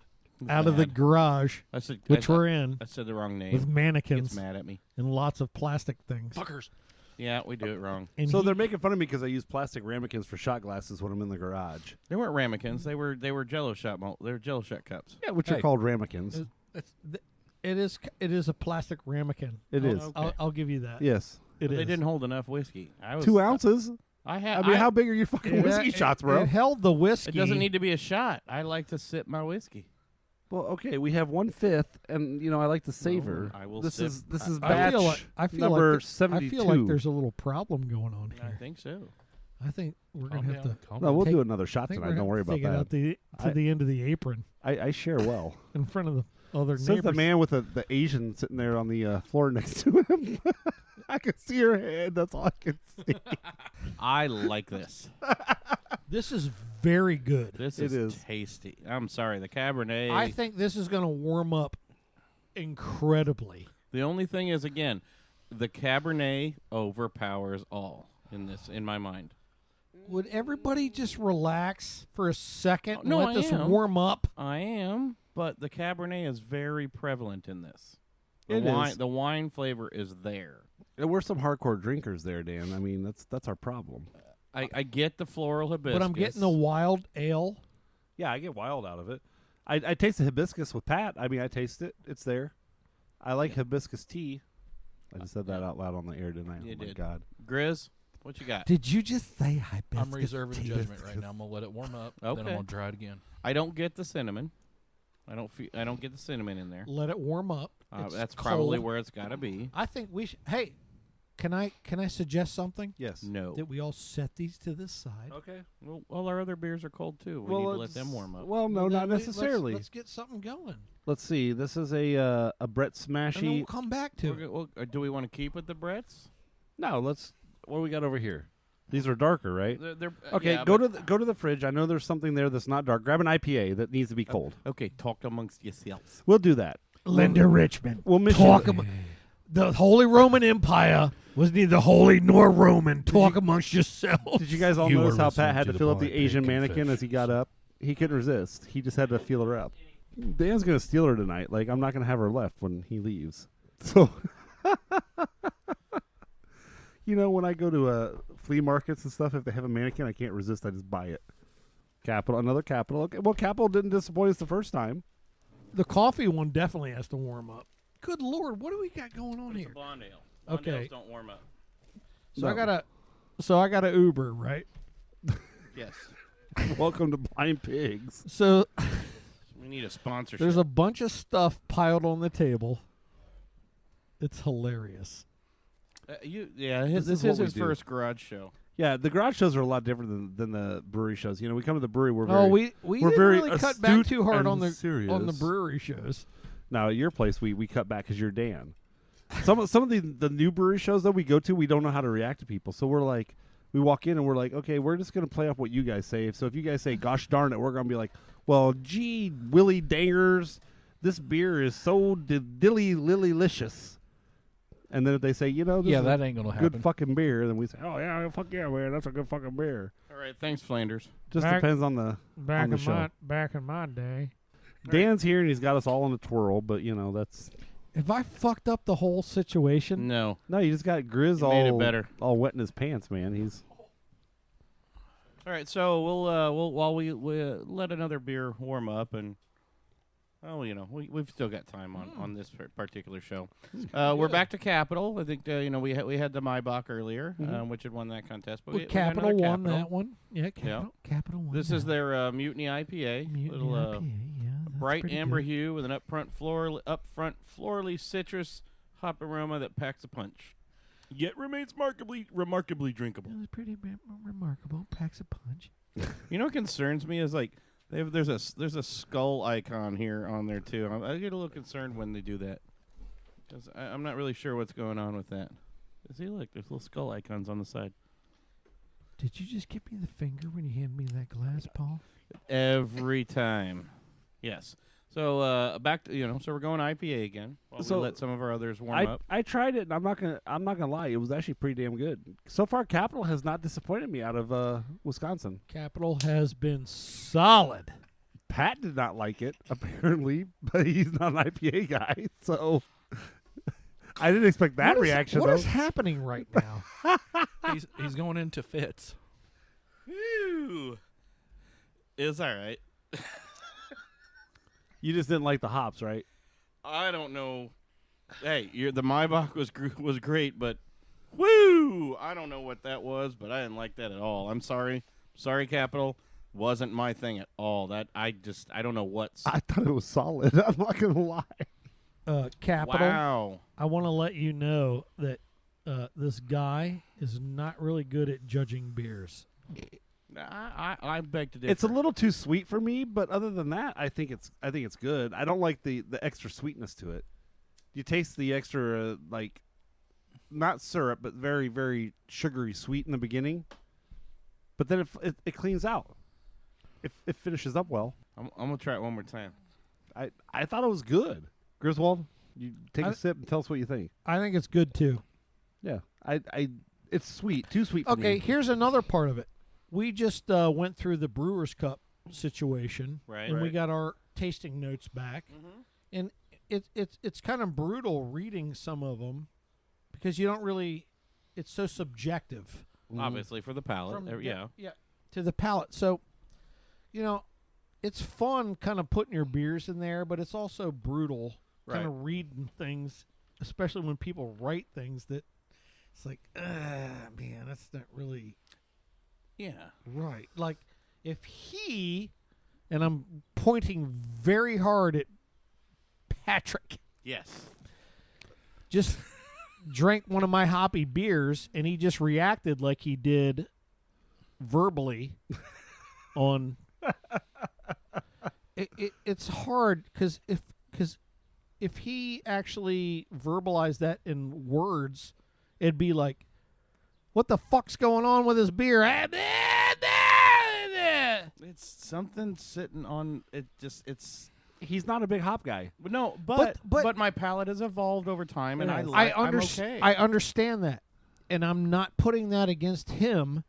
out of the Bad. garage, I said, which I, we're in, I said the wrong name. with He gets mannequins mad at me. and lots of plastic things. Fuckers. Yeah, we do it wrong. And So he- they're making fun of me because I use plastic ramekins for shot glasses when I'm in the garage. They weren't ramekins. They were Jello shot. They were Jello shot cups. Yeah, which are Hey. called ramekins. it is a plastic ramekin. It is. okay. I'll give you that. Yes. It But is. they didn't hold enough whiskey. 2 ounces. I I mean, how big are your fucking whiskey shots, bro? It held the whiskey. It doesn't need to be a shot. I like to sip my whiskey. Well, okay, we have 1/5, and I like to savor. I will This sip. is this is I batch feel number like 72. I feel like there's a little problem going on I here. think so. I think we're Calm gonna have down, to. calm No, down. we'll take- do another I shot think tonight. Don't worry about take it out that. to the end of the apron I share well. in front of the other Says neighbors. the man with the Asian sitting there on the floor next to him. I can see her head. That's all I can see. I like this. This is very good. This It is is. tasty. I'm sorry, the Cabernet. I think this is going to warm up incredibly. the only thing is, again, the Cabernet overpowers all in my mind. Would everybody just relax for a second and No, let I this am. warm up? I am, but the Cabernet is very prevalent in this. It is. The wine flavor is there. And we're some hardcore drinkers there, Dan. I mean, that's our problem. I get the floral hibiscus. But I'm getting the wild ale. Yeah, I get wild out of it. I taste the hibiscus with Pat. I mean, I taste it. It's there. I like hibiscus tea. I just said that out loud on the air, didn't I? You Oh, my did. God. Grizz, what you got? Did you just say hibiscus? I'm reserving judgment right now. I'm going to let it warm up. Then I'm Okay. going to try it again. I don't get the cinnamon. I don't get the cinnamon in there. Let it warm up. It's That's cold. probably where it's got to be. I think we should. Hey, can I suggest something? Yes. No. That we all set these to this side. Okay. Well, all our other beers are cold too. We need to let them warm up. Well, no, not necessarily. Let's get something going. Let's see. This is a Brett And then Smashy. we'll come back to it. Do we want to keep with the Bretts? No, let's. What do we got over here? These are darker, right? They're, Okay, yeah, go to the fridge. I know there's something there that's not dark. Grab an IPA that needs to be cold. Okay, talk amongst yourselves. We'll do that. Linda Richmond. We'll miss Talk you. about the Holy Roman Empire was neither holy nor Roman. Talk amongst yourselves. Did you guys all You notice were how Pat had listening to to fill the up the Pauly Asian G mannequin as he got up? He couldn't resist. He just had to feel her up. Dan's gonna steal her tonight. Like, I'm not gonna have her left when he leaves. So, you know, when I go to flea markets and stuff, if they have a mannequin, I can't resist. I just buy it. Another Capital. Okay, well, Capital didn't disappoint us the first time. The coffee one definitely has to warm up. Good Lord, what do we got going on It's here? a blonde ale. Okay. Blonde ales don't warm up. So No. I got a Uber, right? Yes. Welcome to Blind Pigs. So We need a sponsorship. there's a bunch of stuff piled on the table. It's hilarious. This this is is what we his do. first garage show. Yeah, the garage shows are a lot different than the brewery shows. You know, we come to the brewery, we're very... No, we we're didn't very really cut back astute too hard and on the serious. brewery shows. Now, at your place, we cut back because you're Dan. Some of the new brewery shows that we go to, we don't know how to react to people. So we're like, we walk in and we're like, okay, we're just going to play off what you guys say. So if you guys say, gosh darn it, we're going to be like, well, gee, Willie Dangers, this beer is so dilly-lily-licious. And then if they say, you know, this is that ain't gonna good fucking beer, then we say, oh, yeah, fuck yeah, man, that's a good fucking beer. All right, thanks, Flanders. Just Back- depends on the show. Back in my day. Dan's here and he's got us all in a twirl, but, you know, that's... If I fucked up the whole situation, No. No, you just got Grizz You all made it better. all wet in his pants, man. He's... All right, so we'll while we let another beer warm up, and we've still got time on this particular show. We're back to Capital. I think we had the Maybach earlier, which had won that contest. But we got Capital another won Capital. that one. Yeah, Capital won. This that is their Mutiny IPA. Mutiny Little IPA, yeah, that's bright pretty amber good. hue with an upfront florally citrus hop aroma that packs a punch. Yet remains remarkably drinkable. It was pretty remarkable. Packs a punch. You know what concerns me is like there's a skull icon here on there too. I get a little concerned when they do that because I'm not really sure what's going on with that. See, look, there's little skull icons on the side. Did you just give me the finger when you handed me that glass, Paul? Every time, yes. So back to so we're going IPA again. While So we let some of our others warm up. I tried it, and I'm not gonna lie, it was actually pretty damn good. So far, Capital has not disappointed me out of Wisconsin. Capital has been solid. Pat did not like it apparently, but he's not an IPA guy, so I didn't expect that reaction. What though. is happening right now? He's going into fits. Whew. It's all right. You just didn't like the hops, right? I don't know. Hey, the Maybach was great, but woo! I don't know what that was, but I didn't like that at all. I'm sorry. Sorry, Capital. Wasn't my thing at all. That I don't know what's. I thought it was solid. I'm not gonna lie. Capital. Wow. I want to let you know that this guy is not really good at judging beers. I beg to differ. It's a little too sweet for me, but other than that, I think it's good. I don't like the extra sweetness to it. You taste the extra like not syrup, but very very sugary sweet in the beginning, but then it cleans out. It finishes up well. I'm gonna try it one more time. I thought it was good. Griswold, you take a sip and tell us what you think. I think it's good too. Yeah, it's sweet, too sweet for me. Okay, here's another part of it. We just went through the Brewers Cup situation, Right. and we Right. got our tasting notes back, and it's kind of brutal reading some of them because you don't really. It's so subjective. Obviously for the palate. Yeah. To the palate. So, it's fun kind of putting your beers in there, but it's also brutal kind of reading things, especially when people write things that it's like, man, that's not really Yeah. right. Like, if he and I'm pointing very hard at Patrick, Yes. just drank one of my hoppy beers, and he just reacted like he did verbally on. It's hard because if he actually verbalized that in words, it'd be like, "What the fuck's going on with his beer?" It's something sitting on it. He's not a big hop guy. No, But- but my palate has evolved over time, and Yes. I'm okay. I understand that, and I'm not putting that against him.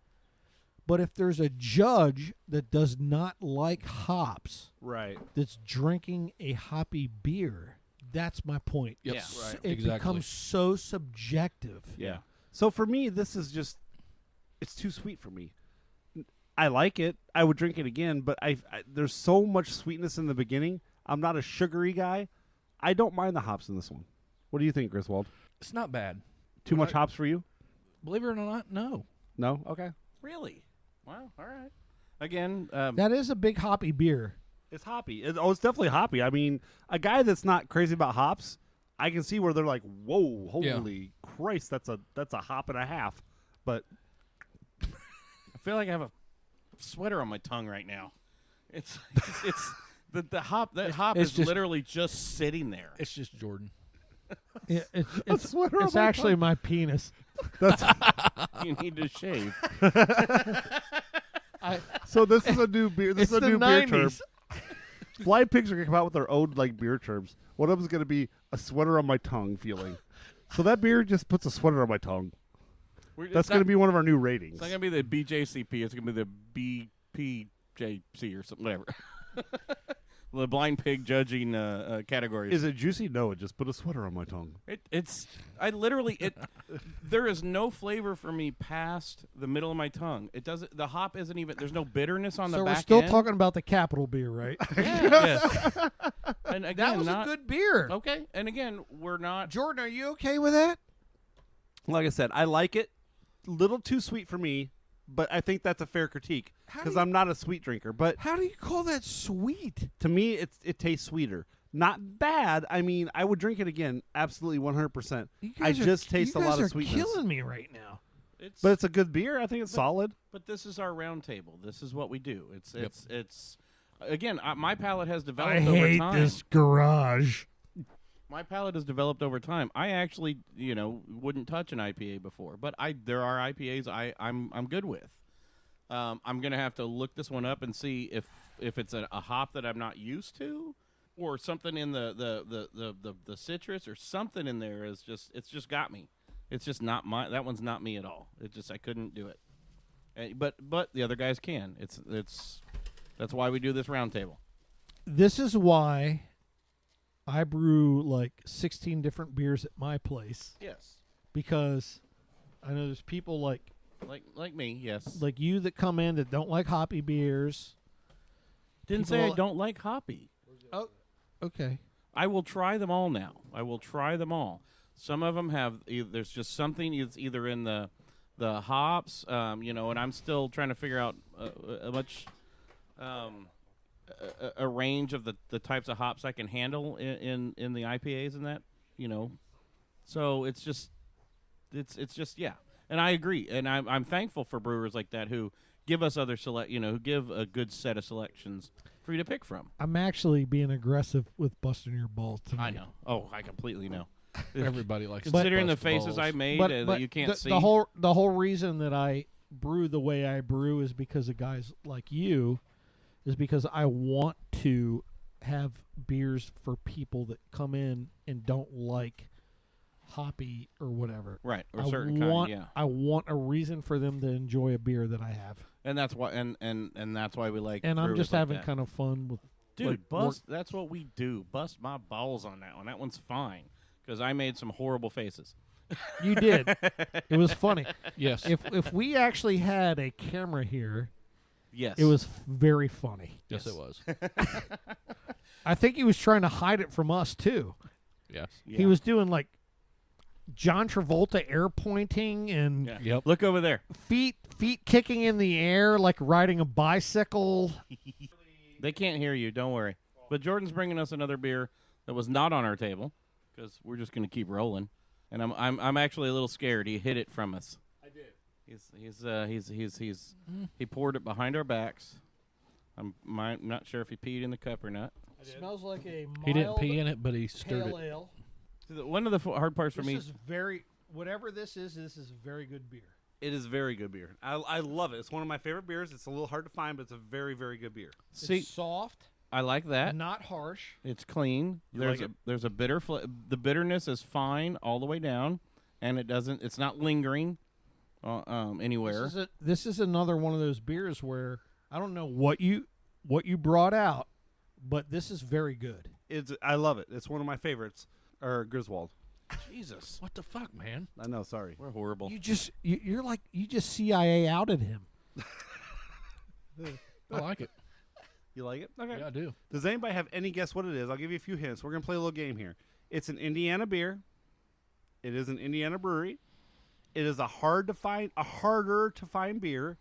But if there's a judge that does not like hops, Right. that's drinking a hoppy beer, that's my point. Yep. Yeah. Right. It Exactly. becomes so subjective. Yeah. So for me, this is just, it's too sweet for me. I like it. I would drink it again, but there's so much sweetness in the beginning. I'm not a sugary guy. I don't mind the hops in this one. What do you think, Griswold? It's not bad. Too much hops for you? Believe it or not, no. No? Okay. Really? Wow. All right. Again, That is a big hoppy beer. It's hoppy. It's definitely hoppy. I mean, a guy that's not crazy about hops, I can see where they're like, whoa, holy Christ, that's a hop and a half. But I feel like I have a sweater on my tongue right now. It's the hop. That hop it's is just- literally just sitting there. It's just Jordan. It's sweater on it's my actually my penis. You need to shave. so this is a new beer. This It's is a the new beer term. 90s. Blind pigs are gonna come out with their own like beer terms. One of them is gonna be a sweater on my tongue feeling. So that beer just puts a sweater on my tongue. That's gonna be one of our new ratings. It's not gonna be the BJCP. It's gonna be the BPJC or something. Whatever. The blind pig judging categories. Is it juicy? No, it just put a sweater on my tongue. There is no flavor for me past the middle of my tongue. It doesn't. The hop isn't even. There's no bitterness on the So back we're still end. talking about the Capital beer, right? Yes. And again, That was not, a good beer. Okay, and again, we're not. Jordan, are you okay with that? Like I said, I like it. Little too sweet for me, but I think that's a fair critique How do because you- I'm not a sweet drinker. But How do you call that sweet? to me, it tastes sweeter. Not bad. I mean, I would drink it again, absolutely 100%. You I guys are- just taste a you guys lot of are sweetness. killing me right now. But it's a good beer. I think it's solid. But this is our round table. This is what we do. It's again, my palate has developed over time. garage. My palate has developed over time. I actually, wouldn't touch an IPA before, but there are IPAs I'm good with. I'm gonna have to look this one up and see if it's a hop that I'm not used to, or something in the citrus or something in there it's just got me. It's just not that one's not me at all. I couldn't do it. But the other guys can. That's why we do this round table. This is why I brew like 16 different beers at my place, Yes. because I know there's people like me, yes. like you that come in that don't like hoppy beers. Didn't people say I like- don't like hoppy. Oh, okay. I will try them all now. I will try them all. Some of them have there's just something. It's either in the hops, and I'm still trying to figure out a range of the types of hops I can handle in the IPAs and that, So it's just yeah. And I agree, and I'm thankful for brewers like that who give us other who give a good set of selections for you to pick from. I'm actually being aggressive with busting your balls tonight. I know. Oh, I completely know. Everybody likes. Considering to the bust faces balls. I made But, that you can't the, see. the whole reason that I brew the way I brew is because of guys like you, is because I want to have beers for people that come in and don't like hoppy or whatever. Right, or I certain want, kind, yeah. I want a reason for them to enjoy a beer that I have, And that's why and that's why we like and I'm brewers just like having that. kind of fun with. Dude, like, bust. That's what we do. Bust my balls on that one. That one's fine because I made some horrible faces. You did. It was funny. Yes. If we actually had a camera here, Yes, it was very funny. Yes, it was. I think he was trying to hide it from us too. Yes. Yeah. He was doing like John Travolta air pointing and Yeah. Yep. Look over there. feet kicking in the air like riding a bicycle. They can't hear you. Don't worry. But Jordan's bringing us another beer that was not on our table because we're just going to keep rolling. And I'm actually a little scared. He hid it from us. I did. He poured it behind our backs. I'm not sure if he peed in the cup or not. Smells like a mild He didn't pee in it, but he stirred pale it. ale. One of the hard parts for This me. is very whatever this is very good beer. It is very good beer. I love it. It's one of my favorite beers. It's a little hard to find, but it's a very, very good beer. See, It's soft, I like that. not harsh. It's clean. There's a bitter. The bitterness is fine all the way down, and it's not lingering anywhere. This is another one of those beers where I don't know what you brought out, but this is very good. I love it. It's one of my favorites. Or Griswold. Jesus, what the fuck, man? I know. Sorry. We're horrible. You're like you just CIA outed him. I like it. You like it? Okay. Yeah, I do. Does anybody have any guess what it is? I'll give you a few hints. We're going to play a little game here. It's an Indiana beer. It is an Indiana brewery. It is a harder to find beer.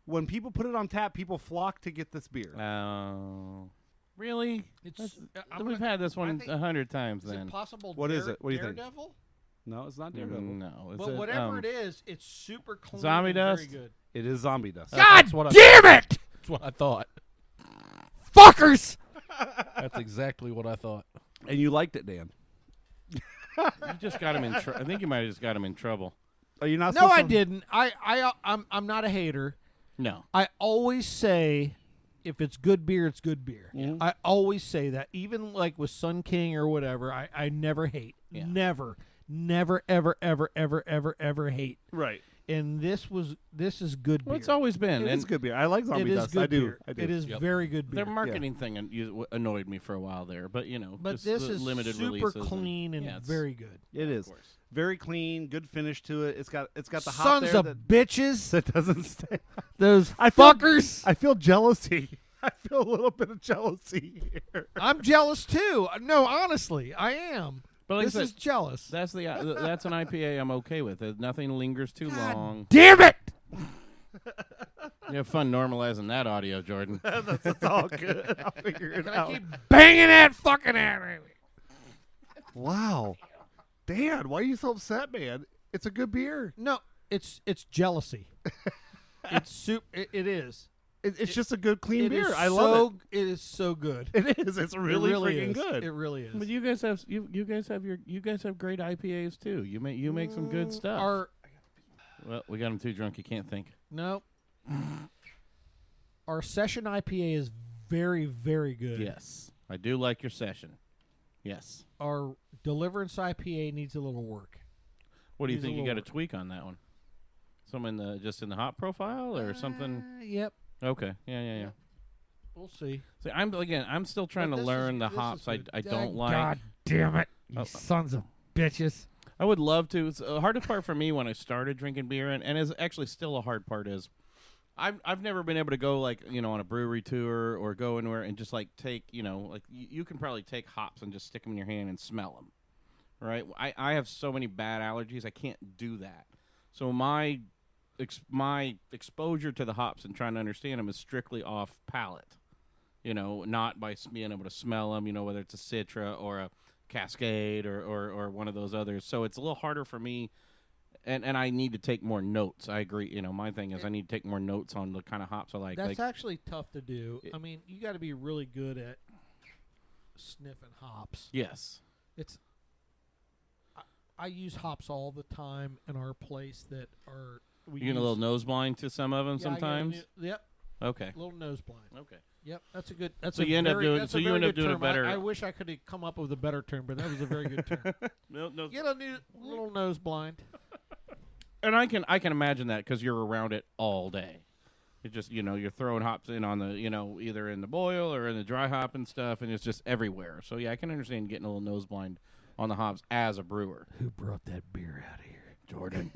When people put it on tap, people flock to get this beer. Oh. Really? We've gonna- had this one 100 times Is then. it possible? What is it? What do you think? Daredevil? No, it's not Daredevil. No. Is But it, whatever it is, it's super clean. Zombie and dust? Very good. It is zombie dust. God damn it! That's what I thought. Fuckers! That's exactly what I thought. And you liked it, Dan. You just got him in trouble. I think you might have just got him in trouble. Are you not? No, I didn't. I'm not a hater. No. I always say, if it's good beer, it's good beer. Yeah. I always say that. Even like with Sun King or whatever, I never hate. Yeah. Never, ever hate. Right. And this is good beer. Well, it's always been. It is good beer. I like It zombie is dust. good I do. beer. I do. It is very good beer. Their marketing thing annoyed me for a while there, but But just this the is limited super releases clean and yeah, it's- very good. It is of course. very clean, good finish to it. It's got the hop Sons there of that, bitches. that doesn't stay. Those I feel- fuckers. I feel jealousy. I feel a little bit of jealousy here. I'm jealous too. No, honestly, I am. But like This I is said, jealous. that's an IPA I'm okay with. Nothing lingers too long. Damn it! You have fun normalizing that audio, Jordan. That's all good. I'll figure it out. Keep banging that fucking at me. Wow. Dan, why are you so upset, man? It's a good beer. No, it's jealousy. It's it is. It's just a good, clean It beer. is I love it. It is so good. It is. It's really, it really freaking is. good. It really is. But you guys have great IPAs too. You make some good stuff. Well, we got him too drunk. You can't think. No. Our session IPA is very, very good. Yes, I do like your session. Yes. Our Deliverance IPA needs a little work. What do you Needs a think you little got to tweak on that one? Some in the hop profile or something? Yep. Okay. Yeah. We'll see. See, I'm still trying But to this learn is- the this is hops good. I don't like. God damn it, you Oh. sons of bitches. I would love to. It's the hardest part for me when I started drinking beer, and is actually still a hard part is, I've never been able to go like on a brewery tour or go anywhere and just like take you can probably take hops and just stick them in your hand and smell them, right? I have so many bad allergies I can't do that. So my exposure to the hops and trying to understand them is strictly off palate, not by being able to smell them. Whether it's a Citra or a Cascade or one of those others. So it's a little harder for me, and I need to take more notes. I agree. My thing is I need to take more notes on the kind of hops I like. That's like, actually tough to do. I mean, you got to be really good at sniffing hops. yes. It's I use hops all the time in our place that are we You get a little nose blind to some of them Yeah, I get a sometimes. yep, Okay. little nose blind. Okay. Yep, that's a good. That's So a you end up very- doing- that's so a you very end up good doing a term. better- I wish I could have come up with a better term, but that was a very good term. No. Get a new little nose blind. And I can imagine that because you're around it all day. It just you're throwing hops in on the either in the boil or in the dry hop and stuff, and it's just everywhere. So yeah, I can understand getting a little nose blind on the hops as a brewer. Who brought that beer out here? Jordan.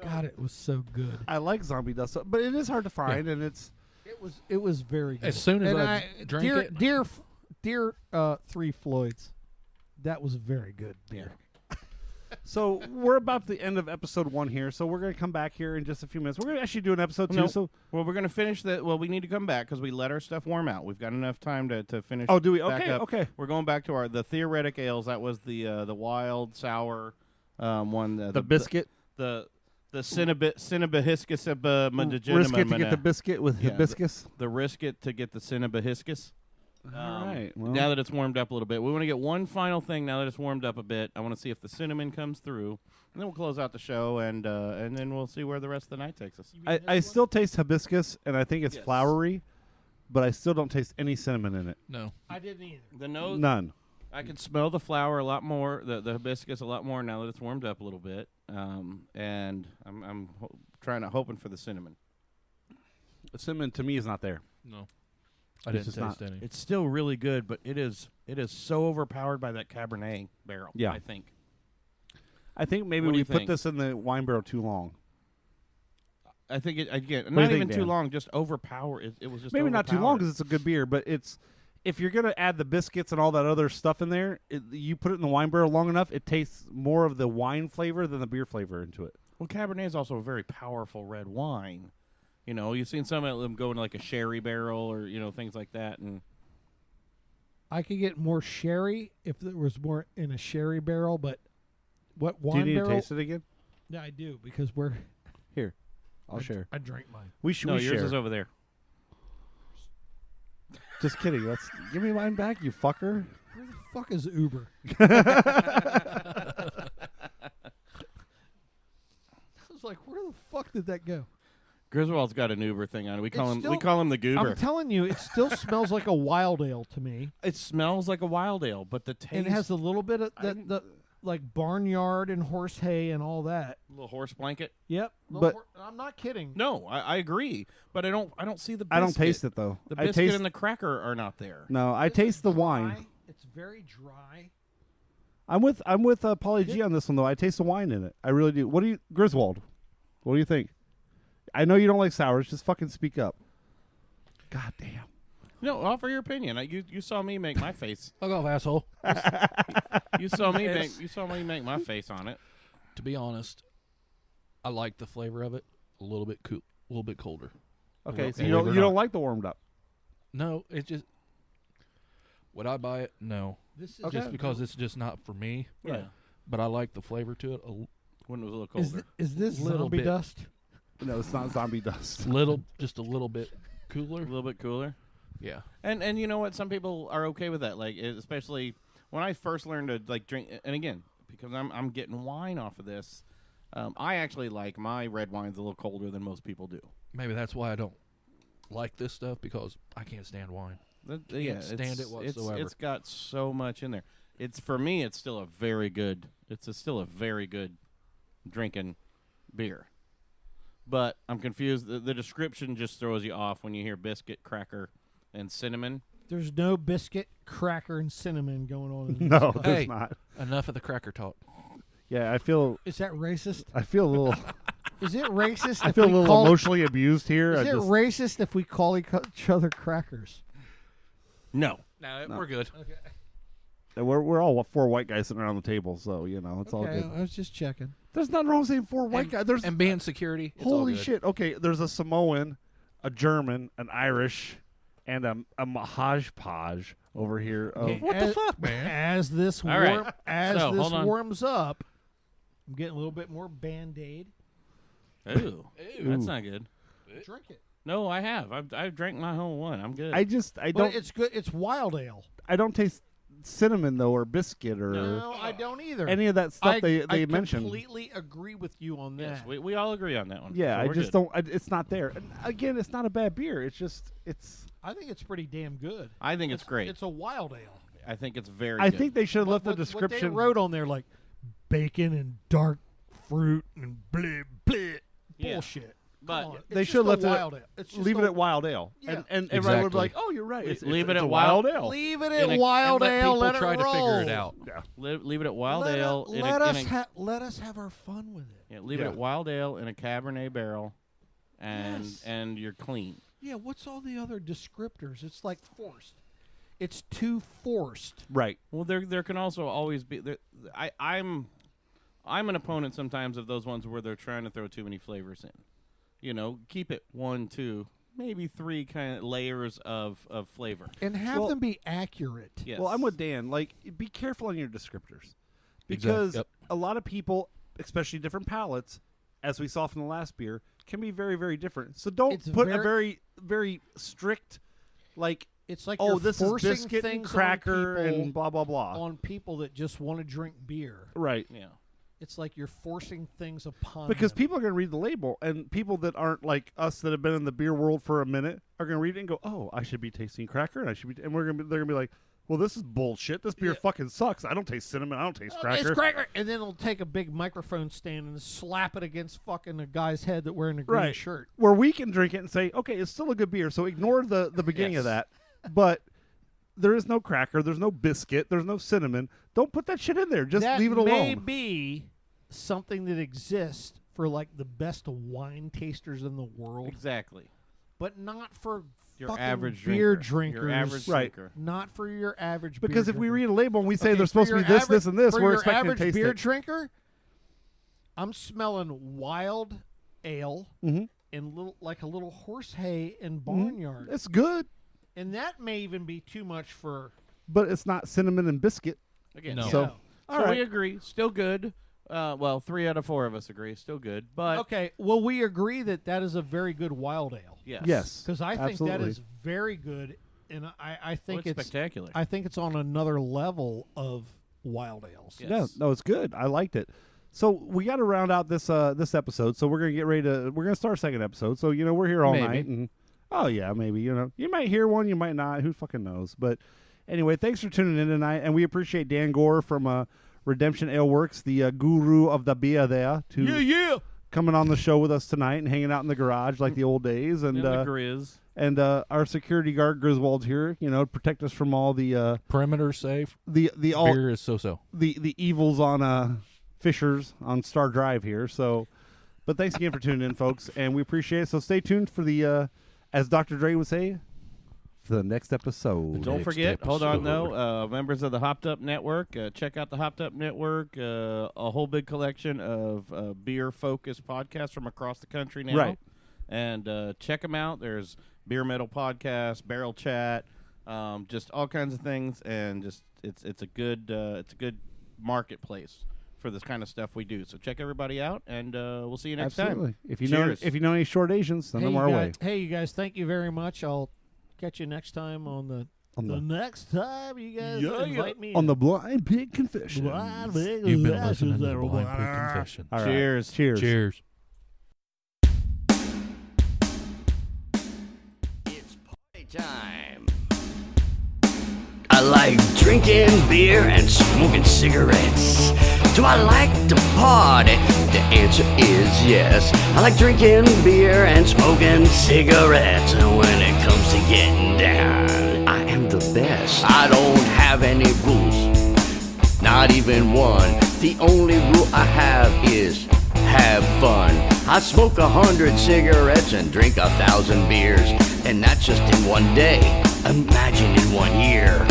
God, it was so good. I like zombie dust, but it is hard to find, and it's It was very good. As soon as And I drank it- dear Three Floyds, that was very good beer. So we're about the end of episode 1 here. So we're going to come back here in just a few minutes. We're going to actually do an episode 2. No. So Well, we're going to finish that. Well, we need to come back because we let our stuff warm out. We've got enough time to finish. oh, do we? back Okay, up. okay. We're going back to the theoretic ales. That was the wild sour one. The biscuit. The Cinnabahiscus Risk it to get the biscuit with hibiscus. The risk it to get the Cinnabahiscus. All right. Well, Now that it's warmed up a little bit, we want to get one final thing. Now that it's warmed up a bit, I want to see if the cinnamon comes through, and then we'll close out the show, and then we'll see where the rest of the night takes us. I still taste hibiscus, and I think it's Yes. flowery, but I still don't taste any cinnamon in it. No. I didn't either. The nose, None. I can smell the flower a lot more, the hibiscus a lot more now that it's warmed up a little bit, and I'm hoping for the cinnamon. The cinnamon to me is not there. No. I It's didn't just taste not- any. It's still really good, but it is so overpowered by that Cabernet barrel. Yeah. I think. I think maybe What do we you put think? this in the wine barrel too long. I think it again, do you not think, even too Dan? long, just overpowered. It was just Maybe not too long overpowered. because it's a good beer, but if you're gonna add the biscuits and all that other stuff in there, you put it in the wine barrel long enough, it tastes more of the wine flavor than the beer flavor into it. Well, Cabernet is also a very powerful red wine. You know, you've seen some of them go into like a sherry barrel or things like that, and I could get more sherry if there was more in a sherry barrel, but what Do wine you need barrel? to taste it again? Yeah, I do because we're. Here, I'll share. I drank mine. We should. no, we yours share. is over there. Just kidding. Give me mine back, you fucker. Where the fuck is Uber? I was like, where the fuck did that go? Griswold's got an Uber thing on it. We call It's him the goober. I'm telling you, it still smells like a wild ale to me. It smells like a wild ale, but the taste And it has a little bit of the like barnyard and horse hay and all that. little horse blanket. Yep. But- I'm not kidding. No, I agree, but I don't see the biscuit. I don't taste it though. The I biscuit taste and the cracker are not there. no. I This taste is the dry. wine. It's very dry. I'm with Pauly G on this one though. I taste the wine in it. I really do. What do you, Griswold? What do you think? I know you don't like sours. Just fucking speak up. God damn. No, offer your opinion. You saw me make my face. Fuck off, asshole. You saw me make my face on it. To be honest, I like the flavor of it a little bit cool, a little bit colder. Okay, Well, so believe it or you don't not. like the warmed up. No, it just. Would I buy it? No. This is Just because it's just not for me. Yeah. But I like the flavor to it When it was a little colder. is this Little zombie bit. dust? No, it's not zombie dust. just a little bit cooler. A little bit cooler. Yeah. And you know what? Some people are okay with that. Like especially when I first learned to like drink. And again, because I'm getting wine off of this, I actually like my red wines a little colder than most people do. Maybe that's why I don't like this stuff because I can't stand wine. Yeah, stand it whatsoever. It's got so much in there. It's for me. It's still a very good. Still a very good drinking beer. But I'm confused. The description just throws you off when you hear biscuit, cracker, and cinnamon. There's no biscuit, cracker, and cinnamon going on. In this No, cup. there's Hey. not. Enough of the cracker talk. Yeah, I feel Is that racist? a little. Is it racist? I if feel a we little call, emotionally abused here. Is I it just, racist if we call each other crackers? No. No, No. we're good. Okay. we're all 4 white guys sitting around the table, so it's all Okay, good. I was just checking. There's nothing wrong with saying 4 white guys. There's And being security. It's all holy good. shit. Okay, there's a Samoan, a German, an Irish, and a hodgepodge over here. Okay, What the as- fuck, man? As this All right. So, this hold on. warms up, I'm getting a little bit more Band-Aid. Ooh, that's Ooh. not good. Drink it. No, I have. I've drank my whole one. I'm good. I But don't it's good. It's wild ale. I don't taste cinnamon though, or biscuit, or No, I don't either. any of that stuff they I mentioned. completely agree with you on that. yes, we all agree on that one. Yeah, So I we're just good. don't. It's not there. And again, it's not a bad beer. It's just I think it's pretty damn good. I think it's great. It's a wild ale. I think it's very. I good. think they should have left the What they description. wrote on there like bacon and dark fruit and blah blah Yeah. bullshit. But Come on. they It's should have just a left it. wild ale. It's just Leave a- it at wild ale, Yeah. and everybody would be Exactly. like, "Oh, you're right. It's, Leave it's it at a wild wild- ale." Leave it In at a- wild and let ale. people Let try it to figure it roll. out. Yeah. leave it at wild Let, ale. in let a, us in a, let us have our fun with it. yeah, leave it Yeah. at wild ale in a Cabernet barrel, and Yes. and you're clean. Yeah, what's all the other descriptors? It's like forced. It's too forced. Right. Well, there can also always be. I'm an opponent sometimes of those ones where they're trying to throw too many flavors in. You know, keep it 1, 2, maybe 3 kind of layers of flavor. And have them be accurate. Yes. Well, I'm with Dan. Like, be careful on your descriptors. Because a lot of people, especially different palates, as we saw from the last beer, can be very, very different. So don't put a very, very strict, like, it's like this is biscuit and cracker and blah, blah, blah. On people that just want to drink beer. Right. Yeah. It's like you're forcing things upon Because them. people are going to read the label, and people that aren't like us that have been in the beer world for a minute are going to read it and go, "Oh, I should be tasting cracker," and they're going to be like, "Well, this is bullshit. This beer fucking sucks. I don't taste cinnamon. I don't taste cracker." It's cracker, and then they'll take a big microphone stand and slap it against fucking a guy's head that wearing a green shirt. Where we can drink it and say, "Okay, it's still a good beer." So ignore the beginning of that, but. There is no cracker. There's no biscuit. There's no cinnamon. Don't put that shit in there. Just leave it alone. That may be something that exists for like the best wine tasters in the world. Exactly. But not for your fucking average beer drinker. drinkers. Your average drinker. Not for your average because beer if we drinker. read a label and we say Okay, there's supposed to be this, this, and this, for we're your expecting average to taste beer it. drinker, I'm smelling wild ale and like a little horse hay and barnyard. It's good, And that may even be too much for... but it's not cinnamon and biscuit. Again, No. So, all so right. we agree. Still good. Well, 3 out of 4 of us agree. Still good. But Okay, well, we agree that that is a very good wild ale. Yes. Because I think absolutely. that is very good, and I think it's spectacular. I think it's on another level of wild ales. Yes. Yeah, no, it's good. I liked it. So we got to round out this this episode. So we're gonna get ready to. We're gonna start our second episode. So we're here all Maybe. night, and maybe you might hear one, you might not. Who fucking knows? But anyway, thanks for tuning in tonight, and we appreciate Dan Gohr from Redemption Ale Works, the guru of the beer there, coming on the show with us tonight and hanging out in the garage like the old days, and the Grizz. and our security guard Griswold here, to protect us from all the Perimeter safe. the Beer is so-so. the evils on Fishers on Star Drive here. So, but thanks again for tuning in, folks, and we appreciate it. So stay tuned for the as Dr. Dre would say, for the next episode. Don't forget, hold on though, members of the Hopped Up Network, check out the Hopped Up Network, a whole big collection of beer-focused podcasts from across the country now. Right. And check them out. There's Beer Metal Podcast, Barrel Chat, just all kinds of things, and just it's a good marketplace for this kind of stuff we do. So check everybody out, and we'll see you next Absolutely. time. If you Cheers. know any short Asians, send them our way. Hey, you guys, thank you very much. I'll catch you next time on the next time you guys invite me On the Blind Pig Confession. You've been listening to the Blind Pig Confession. All right. Cheers. Cheers. Cheers. It's party time. I like drinking beer and smoking cigarettes. Do I like to party? The answer is yes. I like drinking beer and smoking cigarettes. And when it comes to getting down, I am the best. I don't have any rules, not even one. The only rule I have is have fun. I smoke 100 cigarettes and drink 1,000 beers, and that's just in one day. Imagine in 1 year.